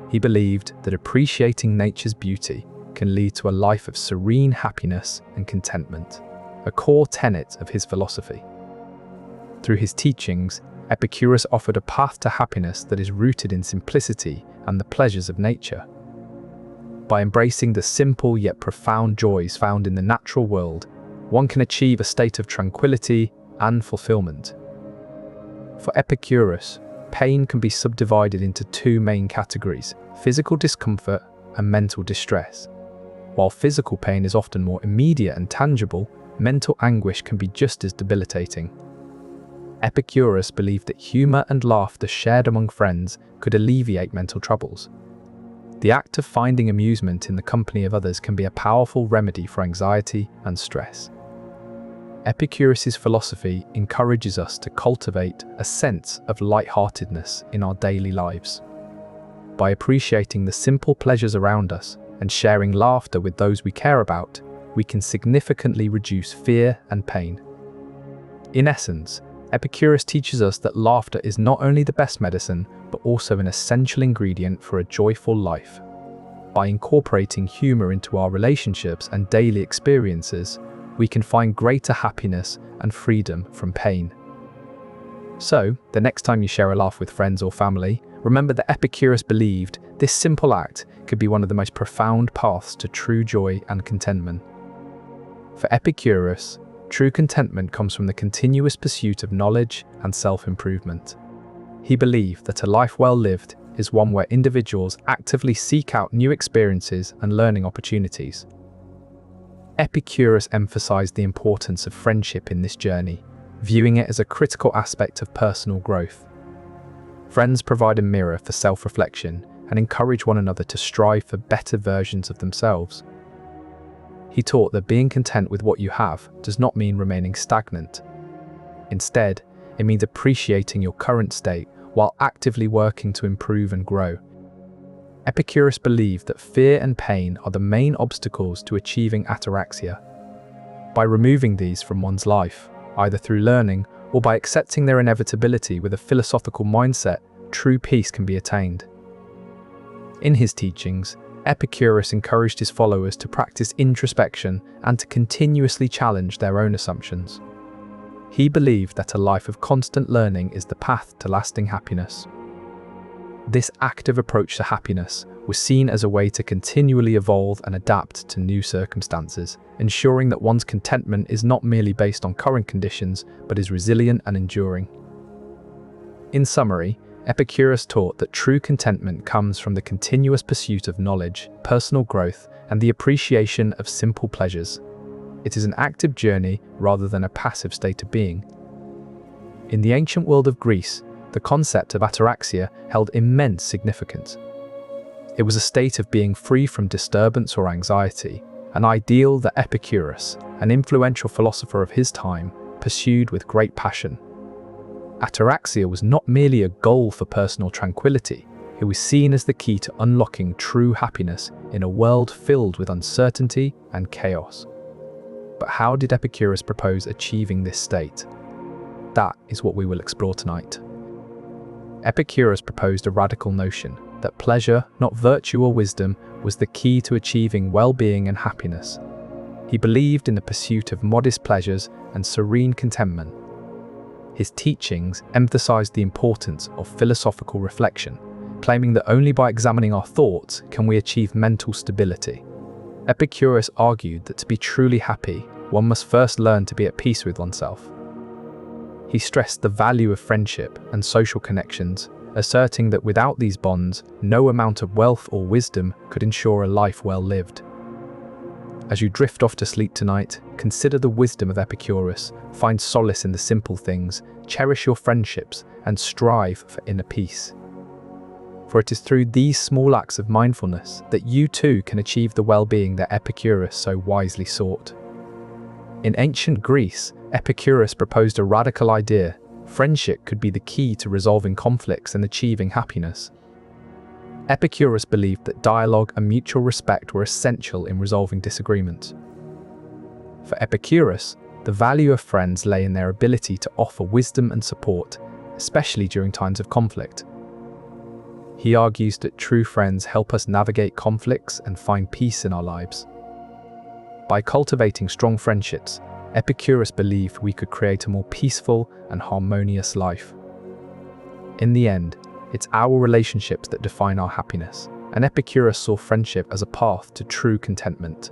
He believed that appreciating nature's beauty can lead to a life of serene happiness and contentment, a core tenet of his philosophy. Through his teachings, Epicurus offered a path to happiness that is rooted in simplicity and the pleasures of nature. By embracing the simple yet profound joys found in the natural world, one can achieve a state of tranquility and fulfillment. For Epicurus, pain can be subdivided into two main categories: physical discomfort and mental distress. While physical pain is often more immediate and tangible, mental anguish can be just as debilitating. Epicurus believed that humor and laughter shared among friends could alleviate mental troubles. The act of finding amusement in the company of others can be a powerful remedy for anxiety and stress. Epicurus' philosophy encourages us to cultivate a sense of lightheartedness in our daily lives. By appreciating the simple pleasures around us and sharing laughter with those we care about, we can significantly reduce fear and pain. In essence, Epicurus teaches us that laughter is not only the best medicine, but also an essential ingredient for a joyful life. By incorporating humor into our relationships and daily experiences, we can find greater happiness and freedom from pain. So, the next time you share a laugh with friends or family, remember that Epicurus believed this simple act could be one of the most profound paths to true joy and contentment. For Epicurus, true contentment comes from the continuous pursuit of knowledge and self-improvement. He believed that a life well lived is one where individuals actively seek out new experiences and learning opportunities. Epicurus emphasized the importance of friendship in this journey, viewing it as a critical aspect of personal growth. Friends provide a mirror for self-reflection and encourage one another to strive for better versions of themselves. He taught that being content with what you have does not mean remaining stagnant. Instead, it means appreciating your current state while actively working to improve and grow. Epicurus believed that fear and pain are the main obstacles to achieving ataraxia. By removing these from one's life, either through learning or by accepting their inevitability with a philosophical mindset, true peace can be attained. In his teachings, Epicurus encouraged his followers to practice introspection and to continuously challenge their own assumptions. He believed that a life of constant learning is the path to lasting happiness. This active approach to happiness was seen as a way to continually evolve and adapt to new circumstances, ensuring that one's contentment is not merely based on current conditions, but is resilient and enduring. In summary, Epicurus taught that true contentment comes from the continuous pursuit of knowledge, personal growth, and the appreciation of simple pleasures. It is an active journey rather than a passive state of being. In the ancient world of Greece, the concept of ataraxia held immense significance. It was a state of being free from disturbance or anxiety, an ideal that Epicurus, an influential philosopher of his time, pursued with great passion. Ataraxia was not merely a goal for personal tranquility, it was seen as the key to unlocking true happiness in a world filled with uncertainty and chaos. But how did Epicurus propose achieving this state? That is what we will explore tonight. Epicurus proposed a radical notion that pleasure, not virtue or wisdom, was the key to achieving well-being and happiness. He believed in the pursuit of modest pleasures and serene contentment. His teachings emphasized the importance of philosophical reflection, claiming that only by examining our thoughts can we achieve mental stability. Epicurus argued that to be truly happy, one must first learn to be at peace with oneself. He stressed the value of friendship and social connections, asserting that without these bonds, no amount of wealth or wisdom could ensure a life well lived. As you drift off to sleep tonight, consider the wisdom of Epicurus, find solace in the simple things, cherish your friendships, and strive for inner peace. For it is through these small acts of mindfulness that you too can achieve the well-being that Epicurus so wisely sought. In ancient Greece, Epicurus proposed a radical idea: friendship could be the key to resolving conflicts and achieving happiness. Epicurus believed that dialogue and mutual respect were essential in resolving disagreements. For Epicurus, the value of friends lay in their ability to offer wisdom and support, especially during times of conflict. He argues that true friends help us navigate conflicts and find peace in our lives. By cultivating strong friendships, Epicurus believed we could create a more peaceful and harmonious life. In the end, it's our relationships that define our happiness, and Epicurus saw friendship as a path to true contentment.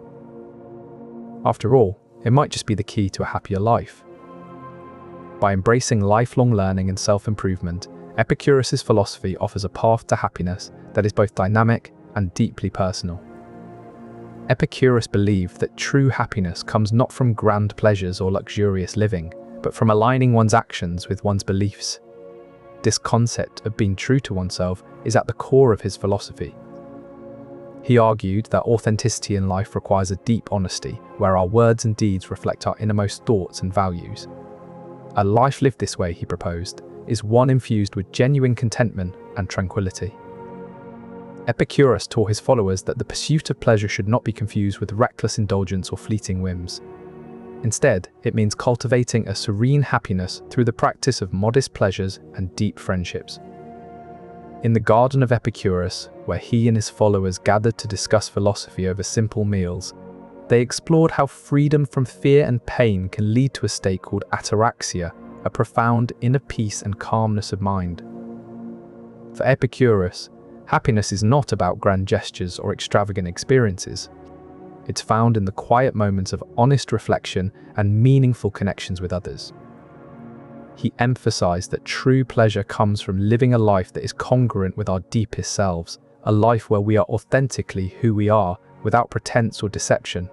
After all, it might just be the key to a happier life. By embracing lifelong learning and self-improvement, Epicurus's philosophy offers a path to happiness that is both dynamic and deeply personal. Epicurus believed that true happiness comes not from grand pleasures or luxurious living, but from aligning one's actions with one's beliefs. This concept of being true to oneself is at the core of his philosophy. He argued that authenticity in life requires a deep honesty, where our words and deeds reflect our innermost thoughts and values. A life lived this way, he proposed, is one infused with genuine contentment and tranquility. Epicurus taught his followers that the pursuit of pleasure should not be confused with reckless indulgence or fleeting whims. Instead, it means cultivating a serene happiness through the practice of modest pleasures and deep friendships. In the garden of Epicurus, where he and his followers gathered to discuss philosophy over simple meals, they explored how freedom from fear and pain can lead to a state called ataraxia, a profound inner peace and calmness of mind. For Epicurus, happiness is not about grand gestures or extravagant experiences. It's found in the quiet moments of honest reflection and meaningful connections with others. He emphasized that true pleasure comes from living a life that is congruent with our deepest selves, a life where we are authentically who we are without pretense or deception.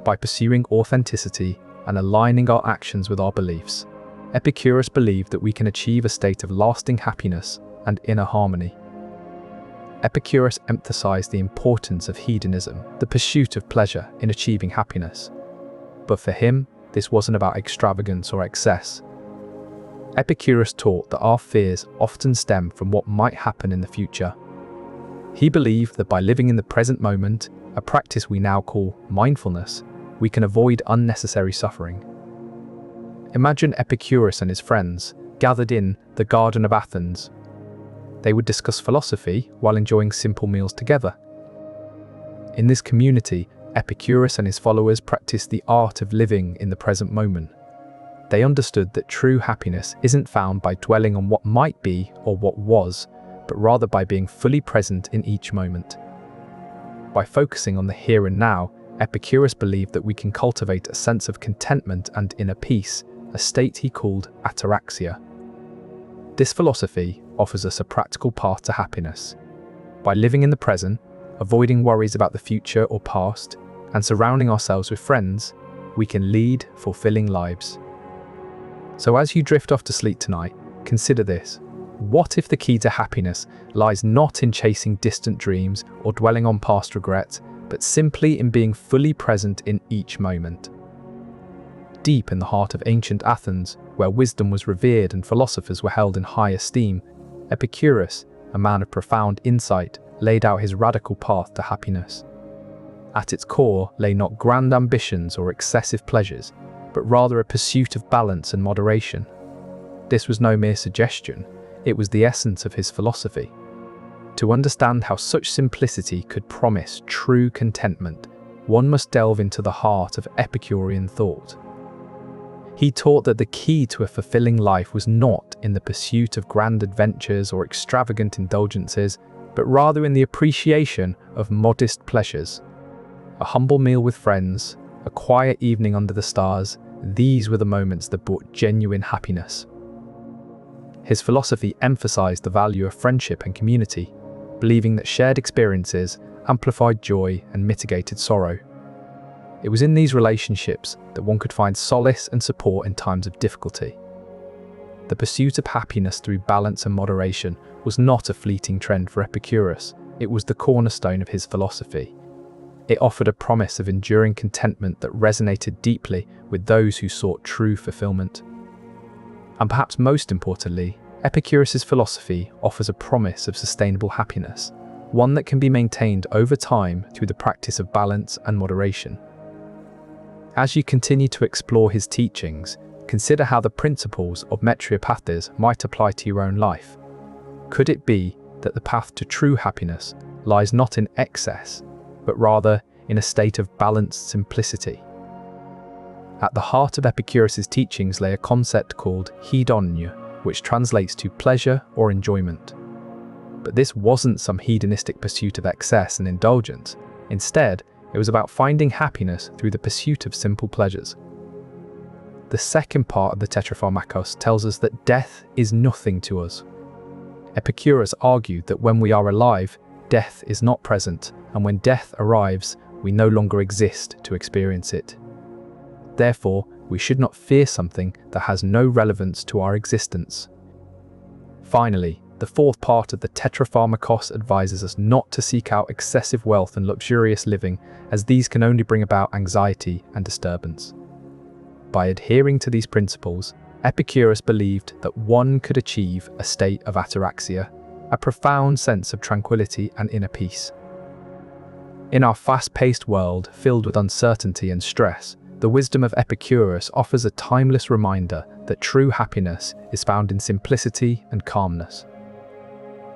By pursuing authenticity and aligning our actions with our beliefs, Epicurus believed that we can achieve a state of lasting happiness and inner harmony. Epicurus emphasized the importance of hedonism, the pursuit of pleasure in achieving happiness. But for him, this wasn't about extravagance or excess. Epicurus taught that our fears often stem from what might happen in the future. He believed that by living in the present moment, a practice we now call mindfulness, we can avoid unnecessary suffering. Imagine Epicurus and his friends gathered in the Garden of Athens. They would discuss philosophy while enjoying simple meals together. In this community, Epicurus and his followers practiced the art of living in the present moment. They understood that true happiness isn't found by dwelling on what might be or what was, but rather by being fully present in each moment. By focusing on the here and now, Epicurus believed that we can cultivate a sense of contentment and inner peace, a state he called ataraxia. This philosophy offers us a practical path to happiness. By living in the present, avoiding worries about the future or past, and surrounding ourselves with friends, we can lead fulfilling lives. So as you drift off to sleep tonight, consider this. What if the key to happiness lies not in chasing distant dreams or dwelling on past regrets, but simply in being fully present in each moment. Deep in the heart of ancient Athens, where wisdom was revered and philosophers were held in high esteem, Epicurus, a man of profound insight, laid out his radical path to happiness. At its core lay not grand ambitions or excessive pleasures, but rather a pursuit of balance and moderation. This was no mere suggestion, it was the essence of his philosophy. To understand how such simplicity could promise true contentment, one must delve into the heart of Epicurean thought. He taught that the key to a fulfilling life was not in the pursuit of grand adventures or extravagant indulgences, but rather in the appreciation of modest pleasures. A humble meal with friends, a quiet evening under the stars, these were the moments that brought genuine happiness. His philosophy emphasized the value of friendship and community, believing that shared experiences amplified joy and mitigated sorrow. It was in these relationships that one could find solace and support in times of difficulty. The pursuit of happiness through balance and moderation was not a fleeting trend for Epicurus, it was the cornerstone of his philosophy. It offered a promise of enduring contentment that resonated deeply with those who sought true fulfillment. And perhaps most importantly, Epicurus's philosophy offers a promise of sustainable happiness, one that can be maintained over time through the practice of balance and moderation. As you continue to explore his teachings, consider how the principles of Metriopathes might apply to your own life. Could it be that the path to true happiness lies not in excess, but rather in a state of balanced simplicity? At the heart of Epicurus's teachings lay a concept called hedonia, which translates to pleasure or enjoyment. But this wasn't some hedonistic pursuit of excess and indulgence. Instead, it was about finding happiness through the pursuit of simple pleasures. The second part of the Tetrapharmakos tells us that death is nothing to us. Epicurus argued that when we are alive, death is not present, and when death arrives, we no longer exist to experience it. Therefore, we should not fear something that has no relevance to our existence. Finally, the fourth part of the Tetrapharmakos advises us not to seek out excessive wealth and luxurious living, as these can only bring about anxiety and disturbance. By adhering to these principles, Epicurus believed that one could achieve a state of ataraxia, a profound sense of tranquility and inner peace. In our fast-paced world filled with uncertainty and stress, the wisdom of Epicurus offers a timeless reminder that true happiness is found in simplicity and calmness.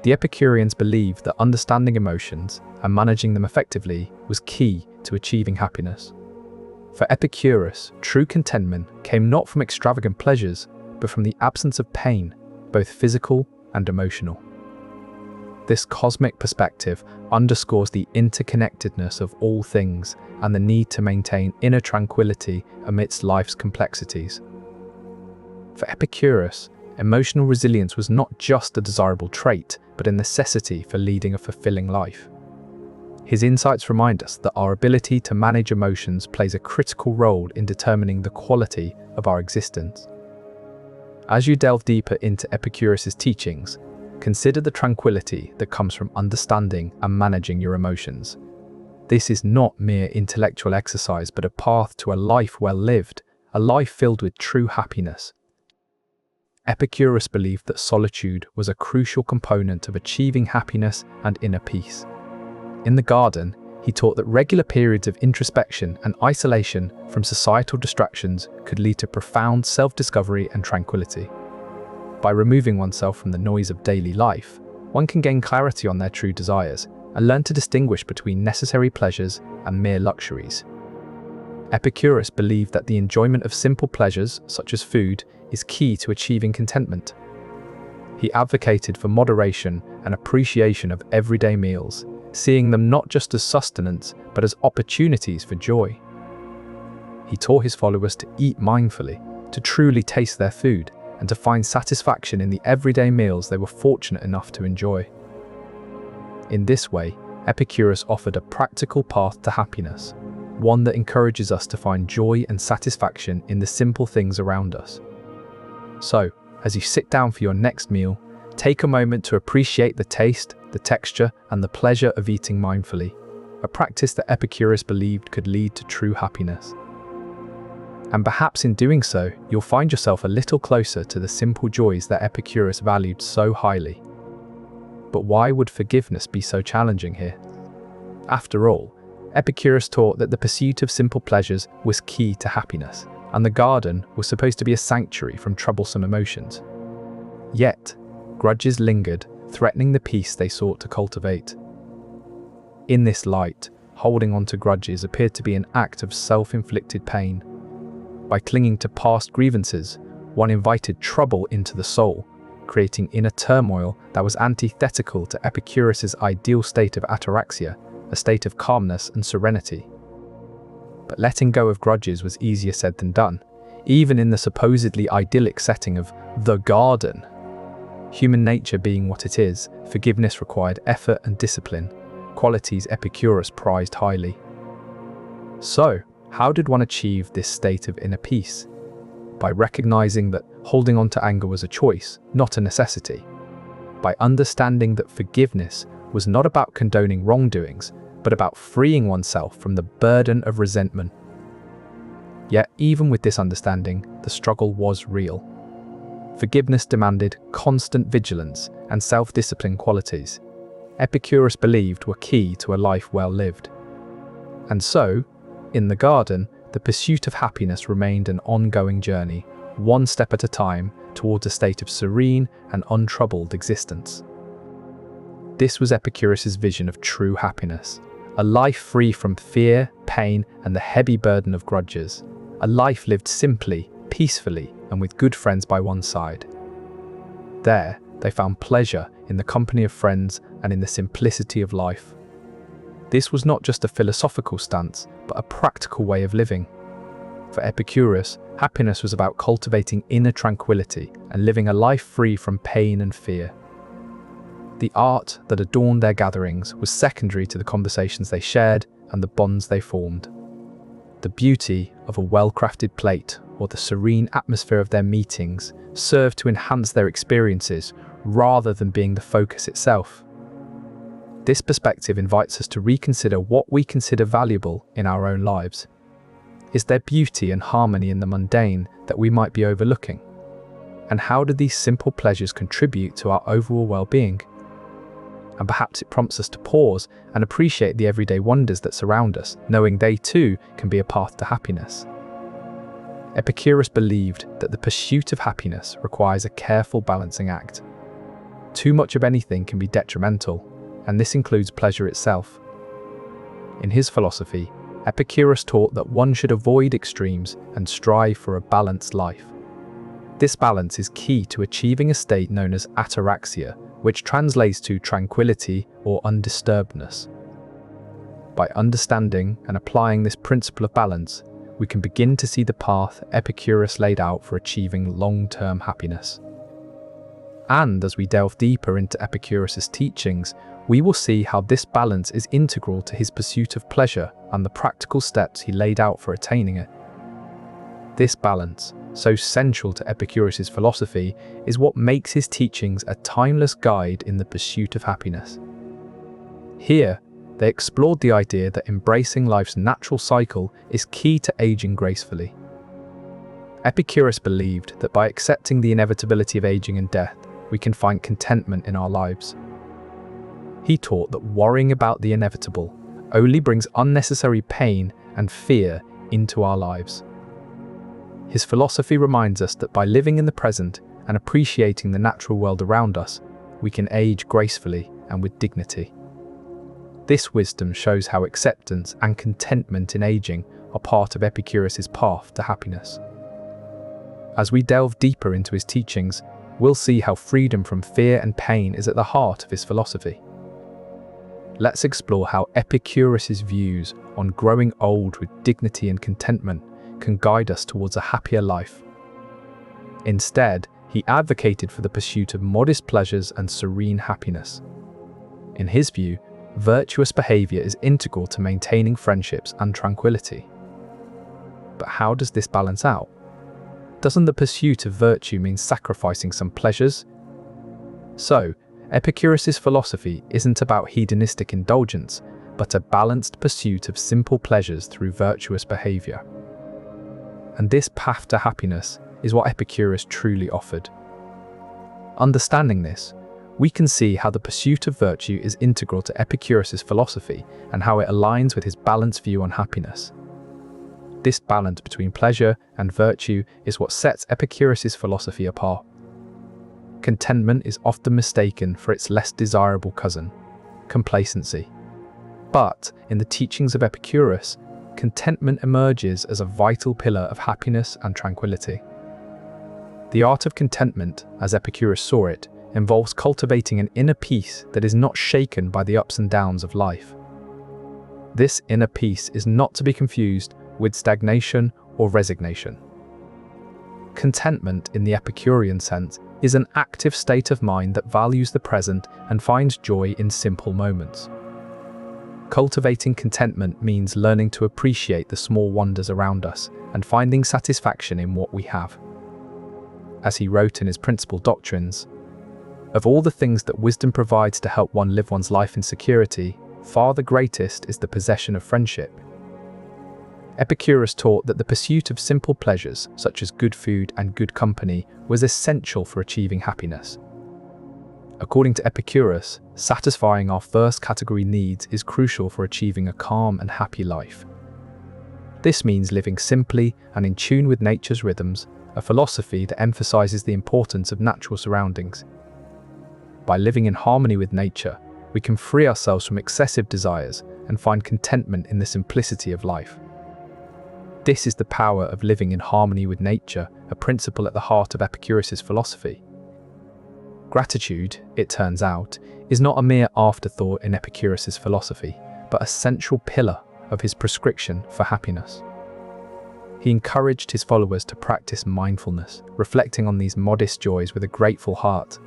The Epicureans believed that understanding emotions and managing them effectively was key to achieving happiness. For Epicurus, true contentment came not from extravagant pleasures, but from the absence of pain, both physical and emotional. This cosmic perspective underscores the interconnectedness of all things and the need to maintain inner tranquility amidst life's complexities. For Epicurus, emotional resilience was not just a desirable trait, but a necessity for leading a fulfilling life. His insights remind us that our ability to manage emotions plays a critical role in determining the quality of our existence. As you delve deeper into Epicurus's teachings, consider the tranquility that comes from understanding and managing your emotions. This is not mere intellectual exercise, but a path to a life well lived, a life filled with true happiness. Epicurus believed that solitude was a crucial component of achieving happiness and inner peace. In the garden, he taught that regular periods of introspection and isolation from societal distractions could lead to profound self-discovery and tranquility. By removing oneself from the noise of daily life, one can gain clarity on their true desires and learn to distinguish between necessary pleasures and mere luxuries. Epicurus believed that the enjoyment of simple pleasures, such as food, is key to achieving contentment. He advocated for moderation and appreciation of everyday meals, seeing them not just as sustenance, but as opportunities for joy. He taught his followers to eat mindfully, to truly taste their food, and to find satisfaction in the everyday meals they were fortunate enough to enjoy. In this way, Epicurus offered a practical path to happiness, one that encourages us to find joy and satisfaction in the simple things around us. So, as you sit down for your next meal, take a moment to appreciate the taste, the texture, and the pleasure of eating mindfully. a practice that Epicurus believed could lead to true happiness. And perhaps in doing so, you'll find yourself a little closer to the simple joys that Epicurus valued so highly. But why would forgiveness be so challenging here? After all, Epicurus taught that the pursuit of simple pleasures was key to happiness, and the garden was supposed to be a sanctuary from troublesome emotions. Yet, grudges lingered, threatening the peace they sought to cultivate. In this light, holding on to grudges appeared to be an act of self-inflicted pain. By clinging to past grievances, one invited trouble into the soul, creating inner turmoil that was antithetical to Epicurus's ideal state of ataraxia, a state of calmness and serenity. But letting go of grudges was easier said than done, even in the supposedly idyllic setting of the garden. Human nature being what it is, forgiveness required effort and discipline, qualities Epicurus prized highly. So, how did one achieve this state of inner peace? By recognizing that holding on to anger was a choice, not a necessity. By understanding that forgiveness was not about condoning wrongdoings, but about freeing oneself from the burden of resentment. Yet, even with this understanding, the struggle was real. Forgiveness demanded constant vigilance and self-discipline qualities Epicurus believed were key to a life well lived. And so, in the garden, the pursuit of happiness remained an ongoing journey, one step at a time, towards a state of serene and untroubled existence. This was Epicurus's vision of true happiness, a life free from fear, pain, and the heavy burden of grudges, a life lived simply, peacefully, and with good friends by one's side. There, they found pleasure in the company of friends and in the simplicity of life. This was not just a philosophical stance, but a practical way of living. For Epicurus, happiness was about cultivating inner tranquility and living a life free from pain and fear. The art that adorned their gatherings was secondary to the conversations they shared and the bonds they formed. The beauty of a well-crafted plate or the serene atmosphere of their meetings served to enhance their experiences rather than being the focus itself. This perspective invites us to reconsider what we consider valuable in our own lives. Is there beauty and harmony in the mundane that we might be overlooking? And how do these simple pleasures contribute to our overall well-being? And perhaps it prompts us to pause and appreciate the everyday wonders that surround us, knowing they too can be a path to happiness. Epicurus believed that the pursuit of happiness requires a careful balancing act. Too much of anything can be detrimental, and this includes pleasure itself. In his philosophy, Epicurus taught that one should avoid extremes and strive for a balanced life. This balance is key to achieving a state known as ataraxia, which translates to tranquility or undisturbedness. By understanding and applying this principle of balance, we can begin to see the path Epicurus laid out for achieving long-term happiness. And as we delve deeper into Epicurus's teachings, we will see how this balance is integral to his pursuit of pleasure and the practical steps he laid out for attaining it. This balance, so central to Epicurus's philosophy, is what makes his teachings a timeless guide in the pursuit of happiness. Here, they explored the idea that embracing life's natural cycle is key to aging gracefully. Epicurus believed that by accepting the inevitability of aging and death, we can find contentment in our lives. He taught that worrying about the inevitable only brings unnecessary pain and fear into our lives. His philosophy reminds us that by living in the present and appreciating the natural world around us, we can age gracefully and with dignity. This wisdom shows how acceptance and contentment in aging are part of Epicurus's path to happiness. As we delve deeper into his teachings, we'll see how freedom from fear and pain is at the heart of his philosophy. Let's explore how Epicurus's views on growing old with dignity and contentment can guide us towards a happier life. Instead, he advocated for the pursuit of modest pleasures and serene happiness. In his view, virtuous behavior is integral to maintaining friendships and tranquility. But how does this balance out? Doesn't the pursuit of virtue mean sacrificing some pleasures? So, Epicurus's philosophy isn't about hedonistic indulgence, but a balanced pursuit of simple pleasures through virtuous behavior. And this path to happiness is what Epicurus truly offered. Understanding this, we can see how the pursuit of virtue is integral to Epicurus's philosophy and how it aligns with his balanced view on happiness. This balance between pleasure and virtue is what sets Epicurus's philosophy apart. Contentment is often mistaken for its less desirable cousin, complacency. But in the teachings of Epicurus, contentment emerges as a vital pillar of happiness and tranquility. The art of contentment, as Epicurus saw it, involves cultivating an inner peace that is not shaken by the ups and downs of life. This inner peace is not to be confused with stagnation or resignation. Contentment, in the Epicurean sense, is an active state of mind that values the present and finds joy in simple moments. Cultivating contentment means learning to appreciate the small wonders around us and finding satisfaction in what we have. As he wrote in his principal doctrines, "Of all the things that wisdom provides to help one live one's life in security, far the greatest is the possession of friendship." Epicurus taught that the pursuit of simple pleasures, such as good food and good company, was essential for achieving happiness. According to Epicurus, satisfying our first category needs is crucial for achieving a calm and happy life. This means living simply and in tune with nature's rhythms, a philosophy that emphasizes the importance of natural surroundings. By living in harmony with nature, we can free ourselves from excessive desires and find contentment in the simplicity of life. This is the power of living in harmony with nature, a principle at the heart of Epicurus's philosophy. Gratitude, it turns out, is not a mere afterthought in Epicurus's philosophy, but a central pillar of his prescription for happiness. He encouraged his followers to practice mindfulness, reflecting on these modest joys with a grateful heart.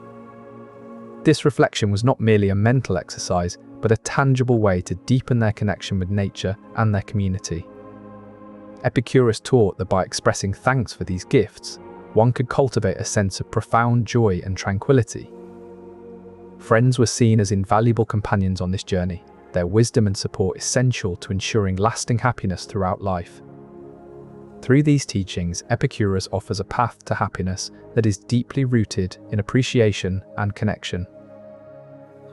This reflection was not merely a mental exercise, but a tangible way to deepen their connection with nature and their community. Epicurus taught that by expressing thanks for these gifts, one could cultivate a sense of profound joy and tranquility. Friends were seen as invaluable companions on this journey, their wisdom and support essential to ensuring lasting happiness throughout life. Through these teachings, Epicurus offers a path to happiness that is deeply rooted in appreciation and connection.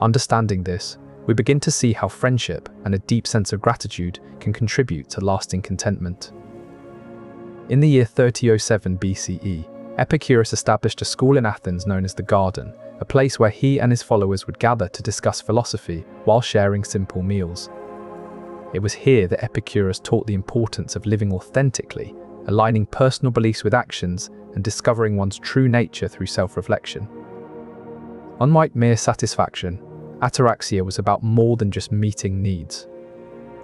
Understanding this, we begin to see how friendship and a deep sense of gratitude can contribute to lasting contentment. In the year 3007 BCE, Epicurus established a school in Athens known as the Garden, a place where he and his followers would gather to discuss philosophy while sharing simple meals. It was here that Epicurus taught the importance of living authentically, aligning personal beliefs with actions, and discovering one's true nature through self-reflection. Unlike mere satisfaction, ataraxia was about more than just meeting needs.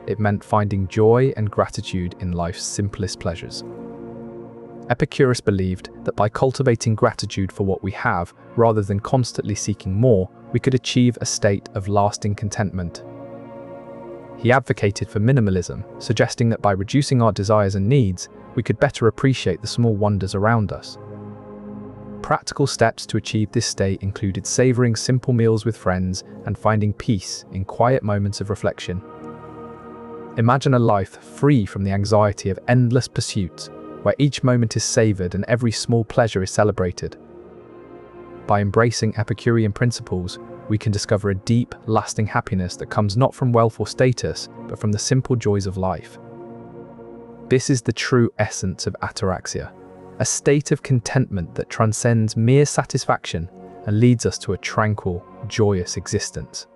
It meant finding joy and gratitude in life's simplest pleasures. Epicurus believed that by cultivating gratitude for what we have, rather than constantly seeking more, we could achieve a state of lasting contentment. He advocated for minimalism, suggesting that by reducing our desires and needs, we could better appreciate the small wonders around us. Practical steps to achieve this state included savoring simple meals with friends and finding peace in quiet moments of reflection. Imagine a life free from the anxiety of endless pursuits, where each moment is savored and every small pleasure is celebrated. By embracing Epicurean principles, we can discover a deep, lasting happiness that comes not from wealth or status, but from the simple joys of life. This is the true essence of ataraxia, a state of contentment that transcends mere satisfaction and leads us to a tranquil, joyous existence.